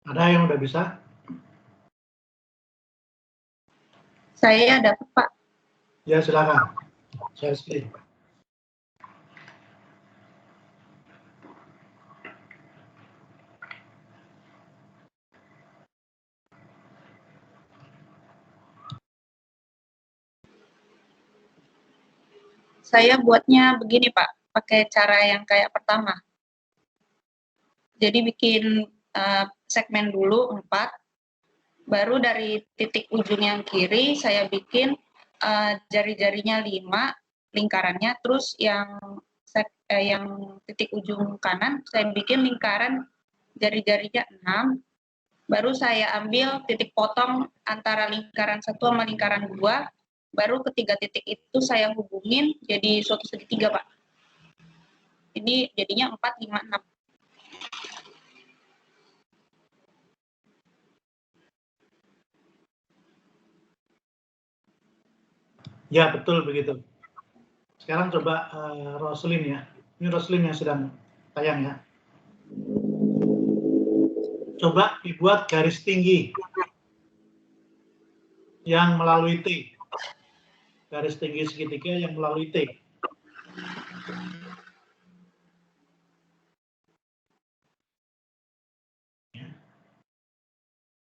Ada yang udah bisa? Saya dapat, Pak. Ya, silakan. Share screen. Saya buatnya begini, Pak, pakai cara yang kayak pertama. Jadi bikin segmen dulu 4, baru dari titik ujung yang kiri saya bikin jari-jarinya 5, lingkarannya, terus yang titik ujung kanan saya bikin lingkaran jari-jarinya 6, baru saya ambil titik potong antara lingkaran 1 sama lingkaran 2, baru ketiga titik itu saya hubungin jadi suatu segitiga, Pak. Ini jadinya 4, 5, 6. Ya, betul begitu. Sekarang coba Roslin ya. Ini Roslin yang sedang tayang ya. Coba dibuat garis tinggi yang melalui T. Garis tinggi segitiga yang melalui T.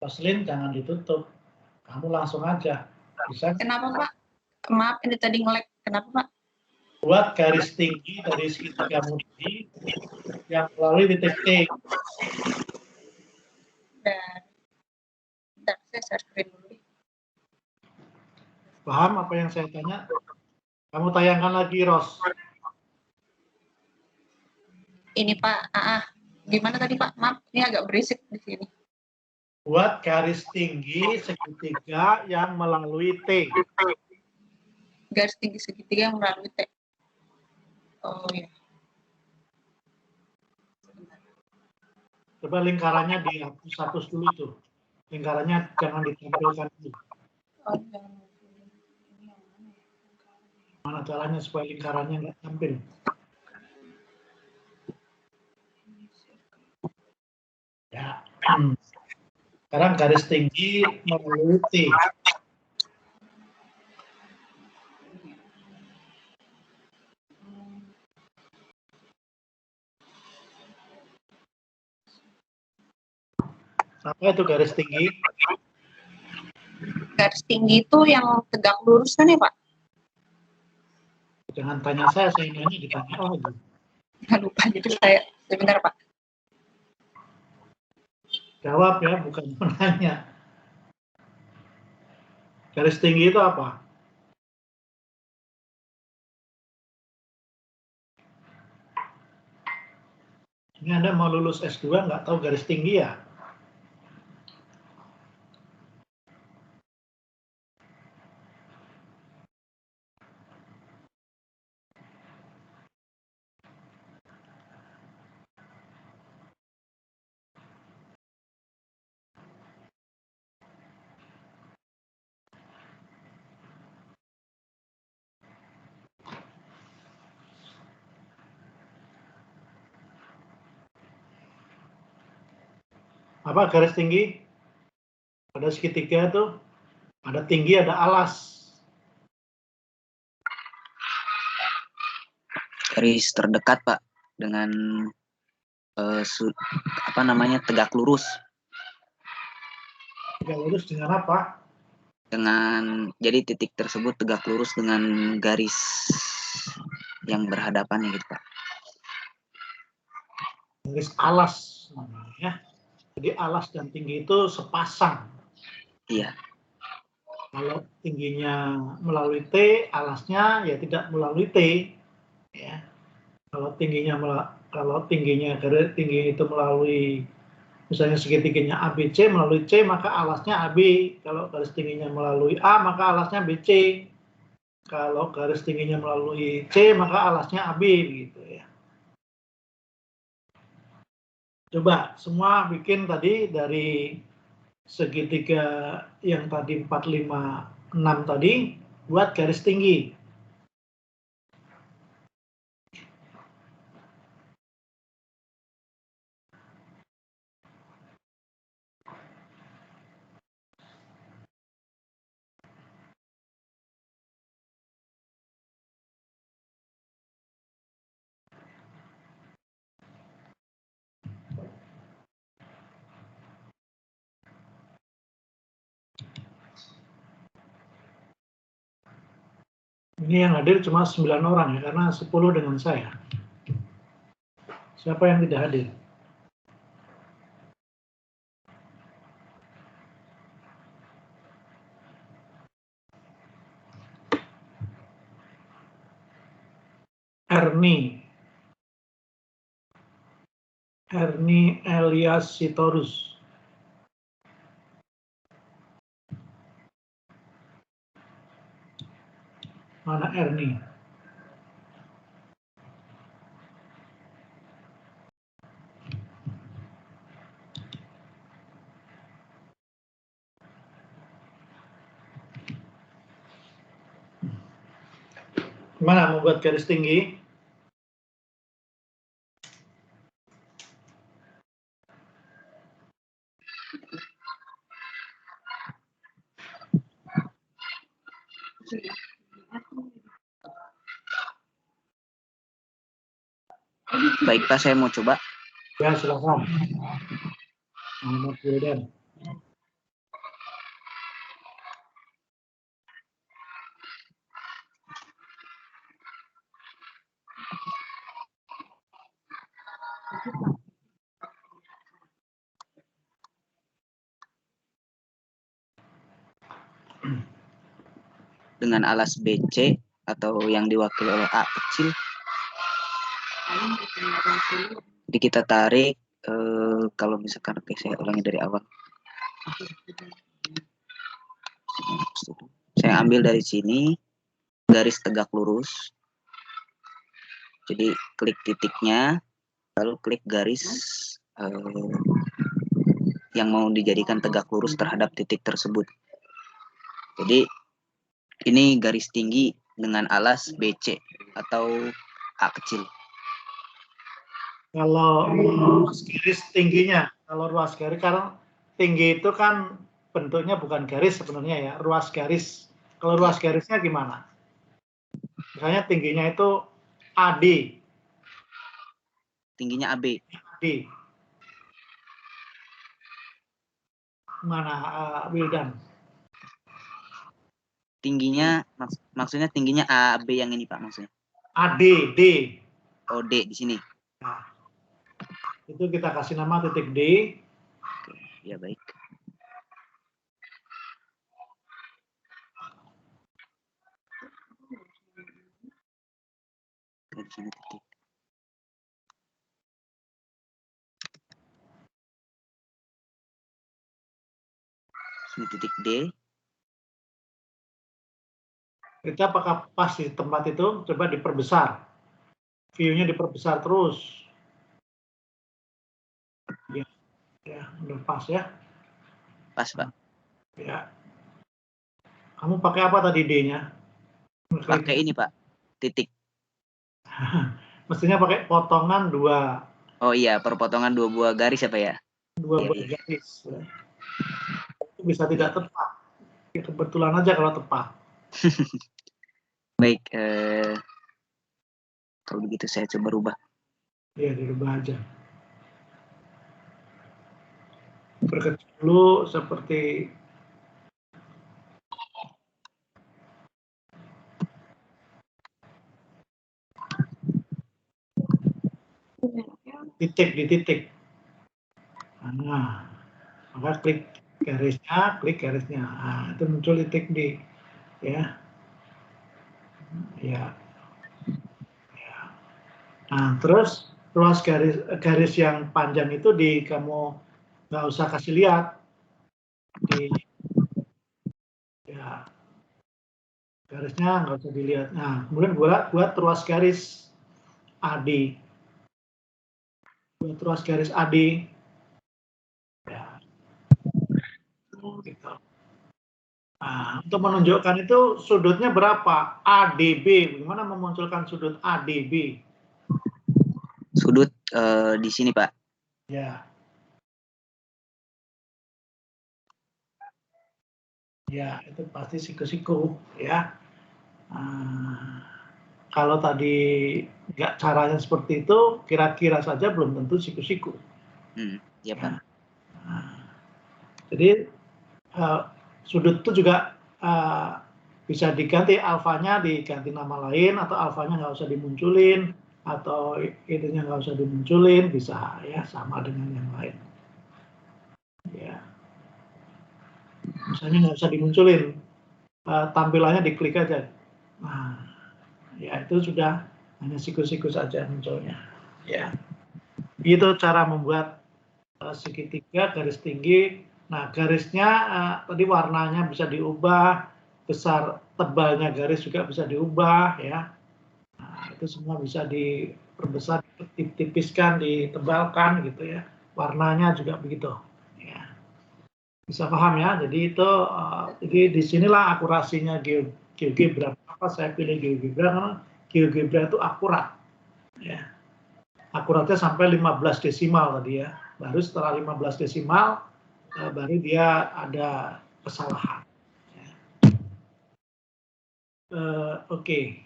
Roslin, jangan ditutup. Kamu langsung aja. Bisa? Kenapa, Pak? Maaf, ini tadi nge-lag. Kenapa, Pak? Buat garis tinggi dari segitiga ini yang melalui titik T. Dan bentar, saya share screen dulu. Paham apa yang saya tanya? Kamu tayangkan lagi, Ros. Ini, Pak. Gimana tadi, Pak? Maaf, ini agak berisik di sini. Buat garis tinggi segitiga yang melalui T. Garis tinggi segitiga yang melalui T. Oh, ya. Coba lingkarannya dihapus dulu itu. Lingkarannya jangan ditampilkan dulu. Oh, Mana caranya supaya lingkarannya nggak tampil? Ya. Sekarang garis tinggi melalui T. Apa itu garis tinggi? garis tinggi itu yang tegak lurus kan ya, Pak? Jangan tanya saya nanya ditanya lagi. Lupa, jadi saya sebentar, Pak. Jawab ya, bukan menanya. Garis tinggi itu apa? Ini Anda mau lulus S2 nggak tahu garis tinggi ya? Apa garis tinggi? Pada segitiga itu ada tinggi, ada alas. Garis terdekat, Pak, dengan tegak lurus. Tegak lurus dengan apa? Jadi titik tersebut tegak lurus dengan garis yang berhadapan gitu, Pak. Garis alas ya. Jadi alas dan tinggi itu sepasang. Iya. Kalau tingginya melalui T, alasnya ya tidak melalui T. Ya. Kalau tingginya garis tinggi itu melalui misalnya segitiganya ABC melalui C, maka alasnya AB. Kalau garis tingginya melalui A, maka alasnya BC. Kalau garis tingginya melalui C, maka alasnya AB gitu ya. Coba semua bikin tadi dari segitiga yang tadi 4, 5, 6 tadi buat garis tinggi. Ini yang hadir cuma 9 orang ya, karena 10 dengan saya. Siapa yang tidak hadir? Erni Elias Sitorus. Mana Erni? Gimana membuat garis tinggi? Baik Pak, saya mau coba. Ya, silakan. Muhammad Wildan. Dengan alas BC atau yang diwakili oleh A kecil. Jadi kita tarik, kalau misalkan, oke, saya ulangi dari awal. Saya ambil dari sini, garis tegak lurus. Jadi klik titiknya, lalu klik garis yang mau dijadikan tegak lurus terhadap titik tersebut. Jadi ini garis tinggi dengan alas BC atau A kecil. Kalau ruas garis tingginya, kalau ruas garis, karena tinggi itu kan bentuknya bukan garis sebenarnya ya, ruas garis. Kalau ruas garisnya gimana? Misalnya tingginya itu AD. Tingginya AB. AD. Mana Wildan? Tingginya, maksudnya tingginya AB yang ini Pak maksudnya? AD, D. Oh, D di sini. Nah, itu kita kasih nama titik D. Oke, ya baik. Di sini titik. Ini titik D. Kita apakah pas di tempat itu? Coba diperbesar. View-nya diperbesar terus. Ya, udah pas ya. Pas Pak. Ya. Kamu pakai apa tadi D-nya? Pakai ini Pak, titik. Mestinya pakai potongan 2. Oh iya, perpotongan 2 buah garis apa ya? 2 buah garis. Ya. Itu bisa tidak tepat. Kebetulan aja kalau tepat. Baik, kalau begitu saya coba rubah. Iya, dirubah aja. Berkecil dulu seperti titik di titik. Nah, maka klik garisnya. Nah, itu muncul titik D. Ya. Ya. Ya. Nah, terus ruas garis yang panjang itu kamu nggak usah kasih lihat. Ya, garisnya nggak usah dilihat. Nah, kemudian buat ruas garis AD. Buat ruas garis AD. Ya. Gitu. Nah, untuk menunjukkan itu sudutnya berapa? ADB. Bagaimana memunculkan sudut ADB? Sudut di sini Pak. Ya. Ya, itu pasti siku-siku ya. Kalau tadi nggak caranya seperti itu, kira-kira saja belum tentu siku-siku. Ya Pak. Jadi sudut itu juga bisa diganti alfanya diganti nama lain atau alfanya nggak usah dimunculin atau itunya nggak usah dimunculin, bisa ya sama dengan yang lain. Ya, misalnya nggak usah dimunculin, tampilannya diklik aja. Nah, ya itu sudah hanya sikus-sikus saja munculnya. Ya, itu cara membuat segitiga garis tinggi. Nah, garisnya tadi warnanya bisa diubah, besar tebalnya garis juga bisa diubah ya. Nah, itu semua bisa diperbesar, ditipiskan, ditebalkan gitu ya. Warnanya juga begitu. Ya. Bisa paham ya? Jadi itu jadi disinilah akurasinya GeoGebra. Kenapa saya pilih GeoGebra? Karena GeoGebra itu akurat. Ya. Akuratnya sampai 15 desimal tadi ya. Baru setelah 15 desimal baru dia ada kesalahan. Oke.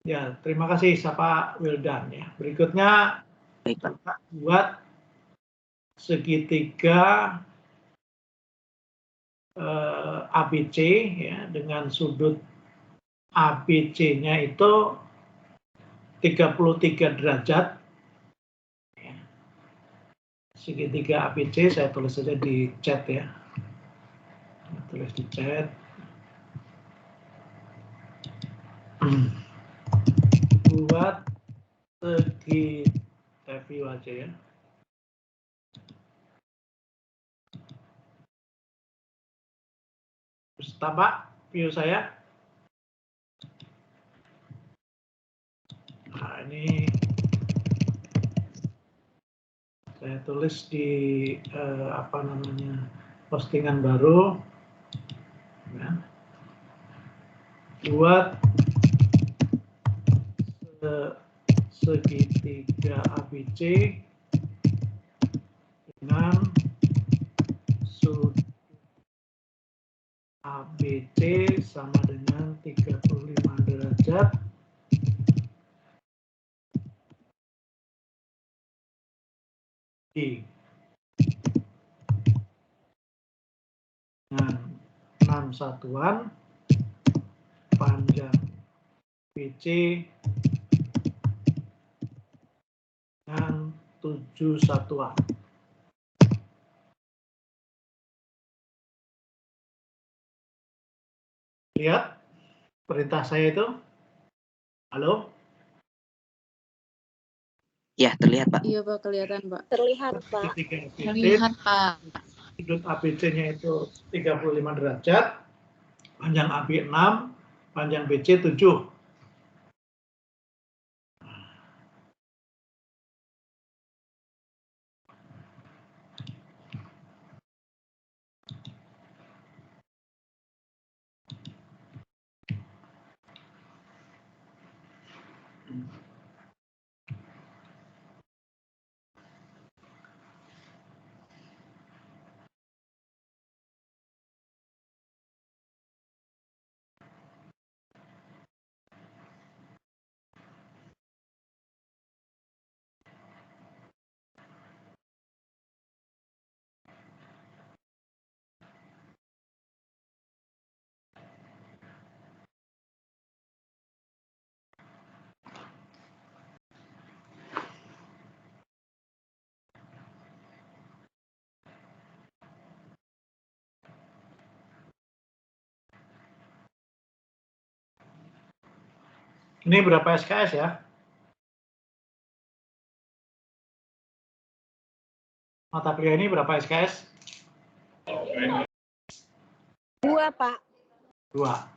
Ya, terima kasih Sapa Wildan ya. Berikutnya kita buat segitiga ABC ya dengan sudut ABC-nya itu 33 derajat. Segitiga ABC saya tulis saja di chat ya. Tulis di chat. Buat segi review aja ya. Terus tampak view saya. Nah, ini saya tulis di apa namanya postingan baru ya. Buat segitiga ABC dengan sudut ABC sama dengan 35 derajat di dengan 6 satuan panjang BC dengan 7 satuan. Lihat perintah saya itu? Halo? Ya, terlihat Pak. Iya Pak, kelihatan Pak. Terlihat, Pak. Terlihat, Pak. Sudut ABC-nya itu 35 derajat, panjang AB 6, panjang BC 7. Ini berapa SKS ya? Mata kuliah ini berapa SKS? 2, Pak. 2.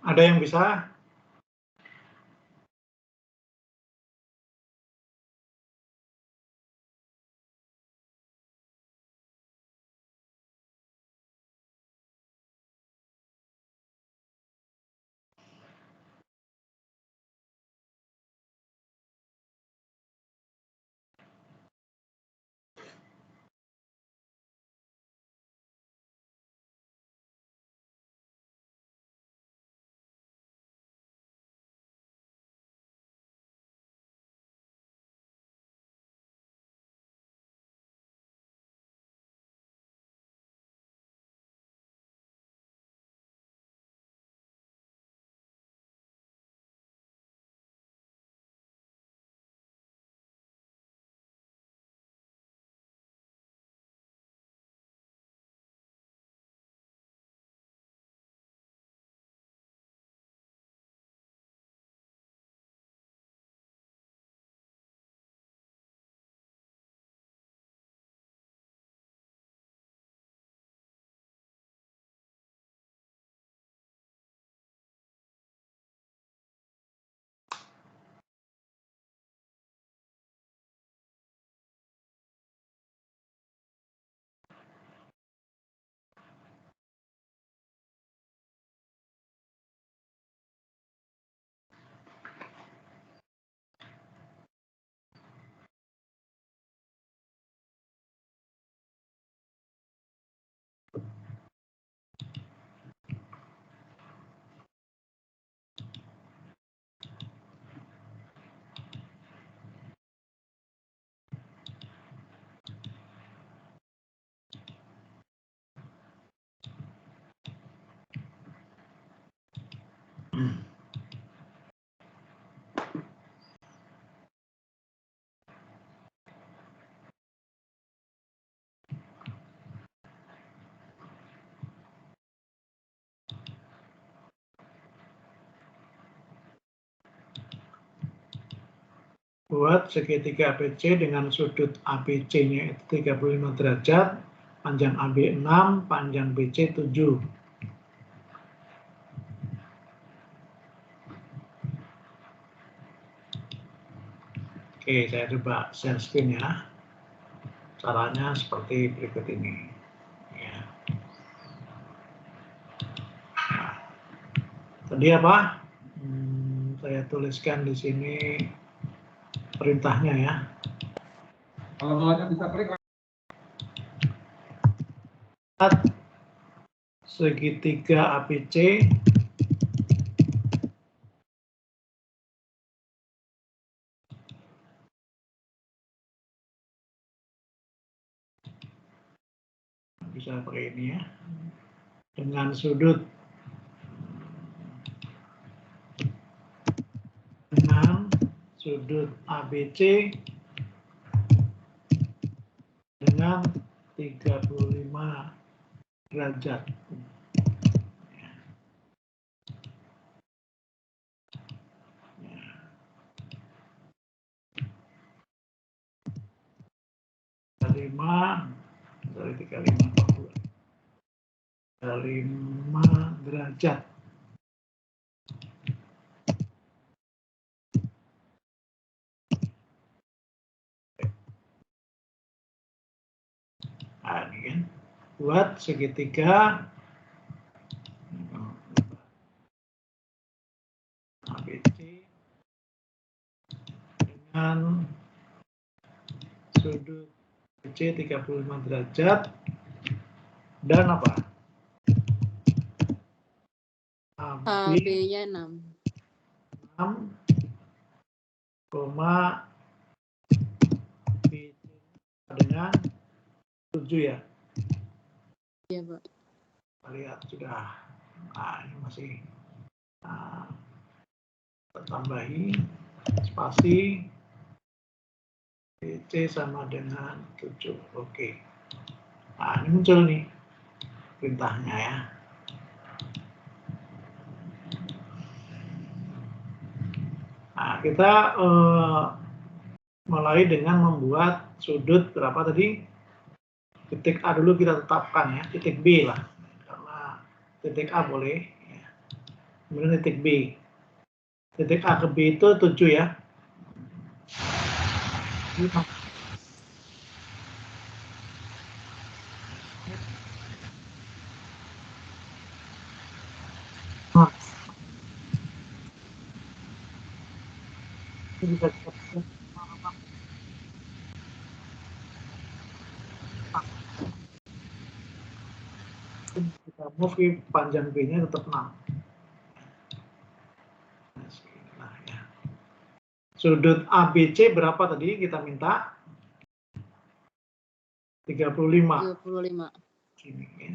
Ada yang bisa? Buat segitiga ABC dengan sudut ABC-nya itu 35 derajat, panjang AB 6, panjang BC 7. Oke, saya coba share screen ya. Caranya seperti berikut ini. Ya. Nah, tadi apa? Saya tuliskan di sini perintahnya ya. Kalau maunya bisa klik. Segitiga ABC bisa pakai ini ya, dengan sudut ABC dengan 35 derajat. Dari 5 derajat. Nah, ini kan buat segitiga ABC dengan sudut BC 35 derajat dan apa? AB-nya 6. 6, BC dengan 7 ya. Iya, Pak. Kita lihat sudah. Nah, ini masih tambahi spasi BC sama dengan 7. Oke. Nah, ini muncul nih perintahnya ya. Nah, kita mulai dengan membuat sudut berapa tadi? Titik A dulu kita tetapkan ya, titik B lah. Karena titik A boleh. Ya. kemudian titik B. Titik A ke B itu 7 ya. Ini bisa kita move panjang B-nya tetap 6. Nah, ya. Sudut ABC berapa tadi kita minta? 35. 35. Ini, ya.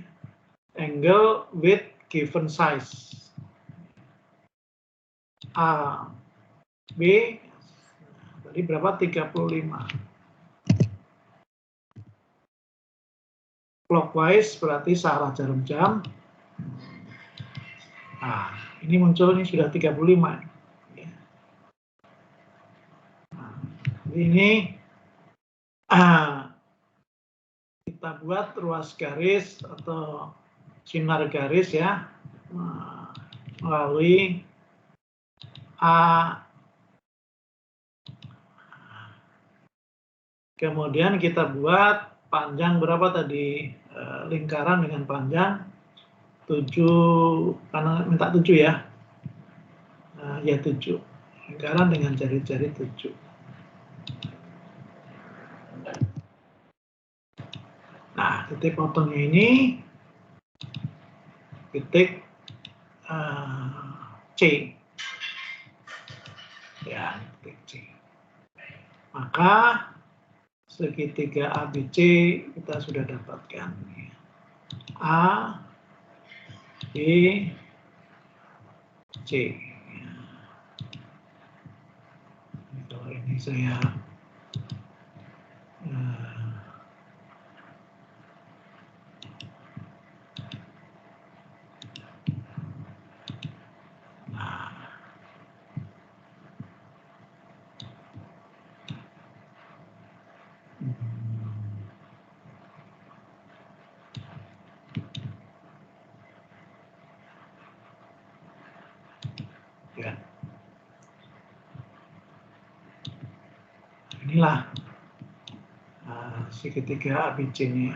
Angle with given size. A, B, tadi berapa? 35. Clockwise berarti searah jarum jam. Nah, ini muncul ini sudah 35. Ya. Nah, ini kita buat ruas garis atau sinar garis ya melalui A. Kemudian kita buat panjang berapa tadi, lingkaran dengan panjang 7, karena minta 7 ya. Ya 7. Lingkaran dengan jari-jari 7. Nah, titik potongnya ini titik C. Ya, titik C. Maka segitiga ABC kita sudah dapatkan. A, B, C. Kalau ini saya ya. Inilah segitiga ABC-nya.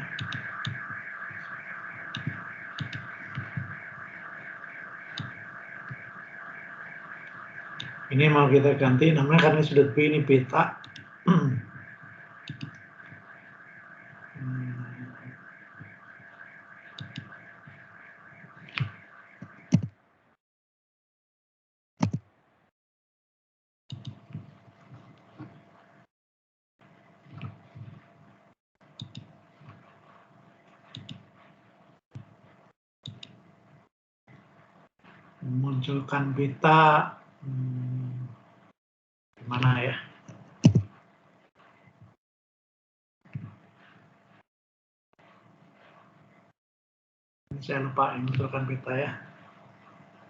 Ini mau kita ganti namanya karena sudut B ini beta. Munculkan beta gimana ya? Saya lupa munculkan beta ya.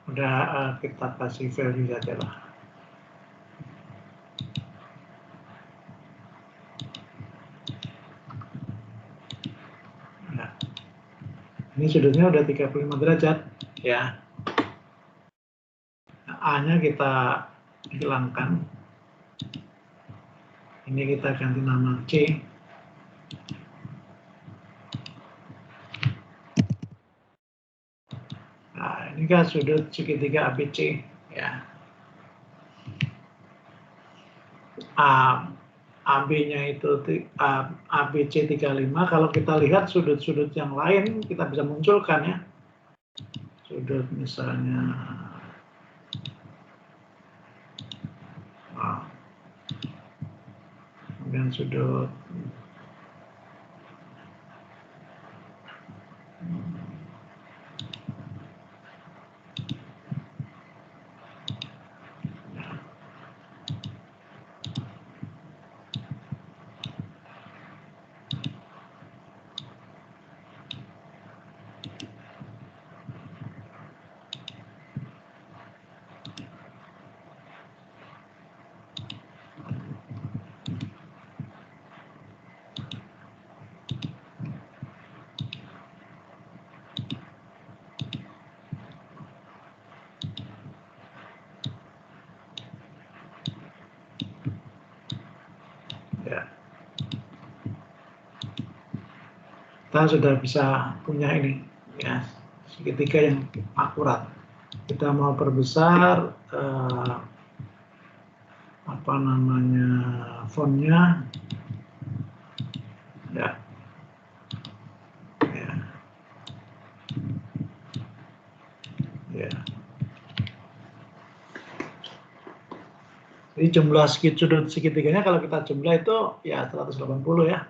Udah kita kasih value saja lah. Nah, ini sudutnya udah 35 derajat ya. A-nya kita hilangkan. Ini kita ganti nama C. Nah, ini kan sudut segitiga ABC ya. AB-nya itu ABC 35. Kalau kita lihat sudut-sudut yang lain kita bisa munculkan ya. Sudut misalnya kemudian sudut Ya. Kita sudah bisa punya ini, ya, segitiga yang akurat. Kita mau perbesar apa namanya fontnya, ya, ya, ya. Jadi jumlah sudut segitiganya kalau kita jumlah itu ya 180 ya.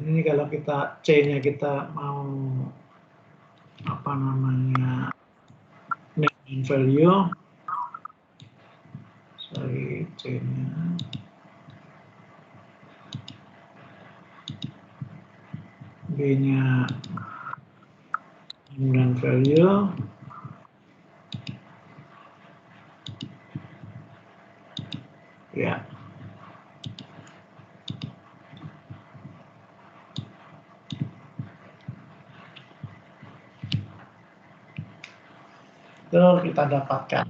Ini kalau kita C-nya kita mau apa namanya name and value, sorry, C-nya B-nya name dan value, ya. Itu kita dapatkan.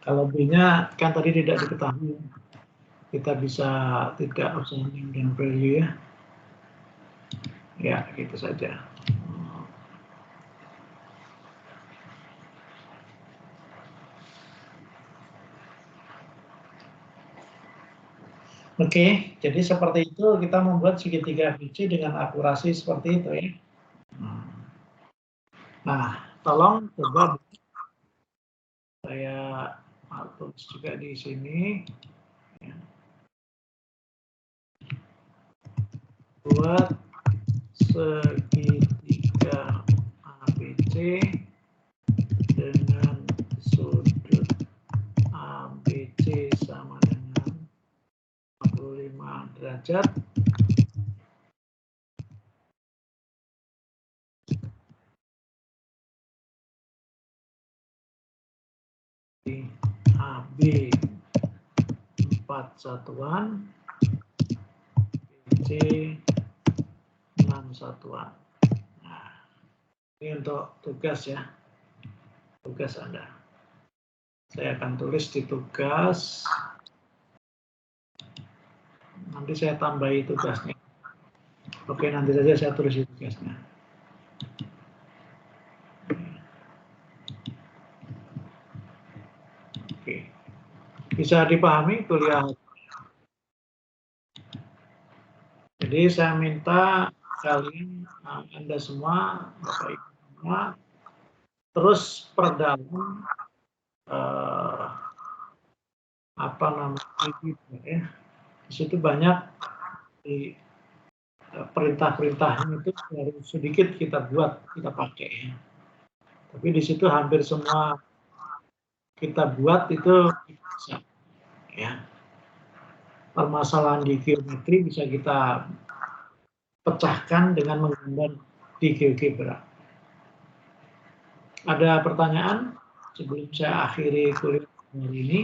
Kalau B-nya kan tadi tidak diketahui, kita bisa tidak usah name dan value ya. Ya, gitu saja. Oke, jadi seperti itu kita membuat segitiga ABC dengan akurasi seperti itu ya. Nah, tolong coba saya tulis juga di sini. Buat segitiga ABC dengan sudut ABC sama dengan 45 derajat. AB 4 satuan, BC 6 satuan. Nah, ini untuk tugas ya, tugas Anda. Saya akan tulis di tugas, nanti saya tambahi tugasnya. Oke, nanti saja saya tulis di tugasnya. Oke, bisa dipahami kuliah. Jadi saya minta kalian, Anda semua, Bapak Ibu semua, terus perdalam apa namanya ya. Di situ banyak di perintah-perintahnya itu harus sedikit kita buat, kita pakai ya. Tapi di situ hampir semua kita buat itu bisa ya. Permasalahan di geometri bisa kita pecahkan dengan menggambar di GeoGebra. Ada pertanyaan sebelum saya akhiri kuliah hari ini?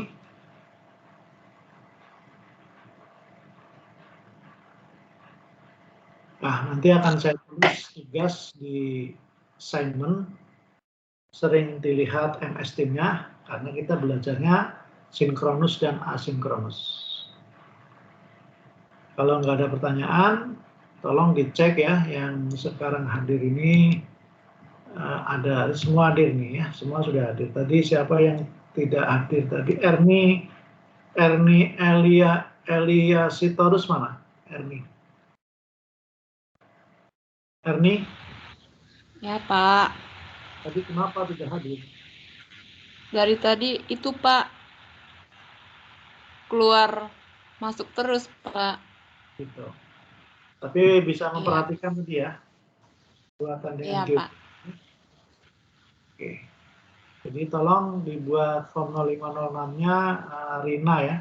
Nah, nanti akan saya tulis tugas di assignment, sering dilihat MS Team-nya, karena kita belajarnya sinkronus dan asinkronus. Kalau nggak ada pertanyaan, tolong dicek ya, yang sekarang hadir ini ada, semua hadir nih ya, semua sudah hadir. Tadi siapa yang tidak hadir tadi? Erni Elia Sitorus mana? Erni? Ya, Pak. Tadi kenapa tidak hadir? Dari tadi itu, Pak. Keluar masuk terus, Pak. Gitu. Tapi bisa memperhatikan tadi ya. Buatan dengan Iya, Pak. Oke. Jadi tolong dibuat form 0506-nya Rina ya.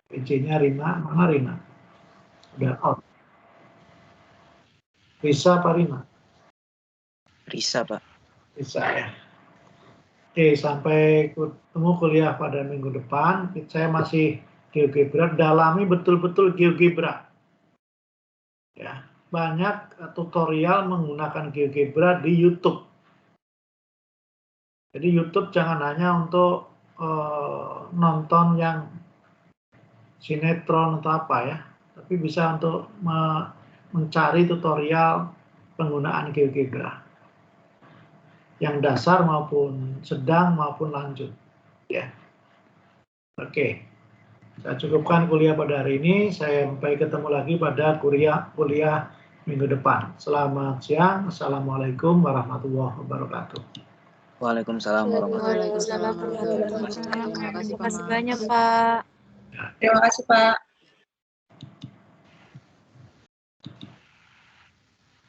PC-nya Rina, mana Rina? Udah out. Risa apa Rina? Risa, Pak. Risa ya. Oke, sampai ketemu kuliah pada minggu depan. Saya masih GeoGebra, dalami betul-betul GeoGebra. Ya, banyak tutorial menggunakan GeoGebra di YouTube. Jadi YouTube jangan hanya untuk nonton yang sinetron atau apa ya, tapi bisa untuk mencari tutorial penggunaan GeoGebra yang dasar maupun sedang maupun lanjut ya. Oke, saya cukupkan kuliah pada hari ini. Sampai ketemu lagi pada kuliah minggu depan. Selamat siang. Assalamualaikum warahmatullahi wabarakatuh. Waalaikumsalam warahmatullahi wabarakatuh. Waalaikumsalam warahmatullahi wabarakatuh. Terima kasih banyak, Pak. Terima kasih Pak.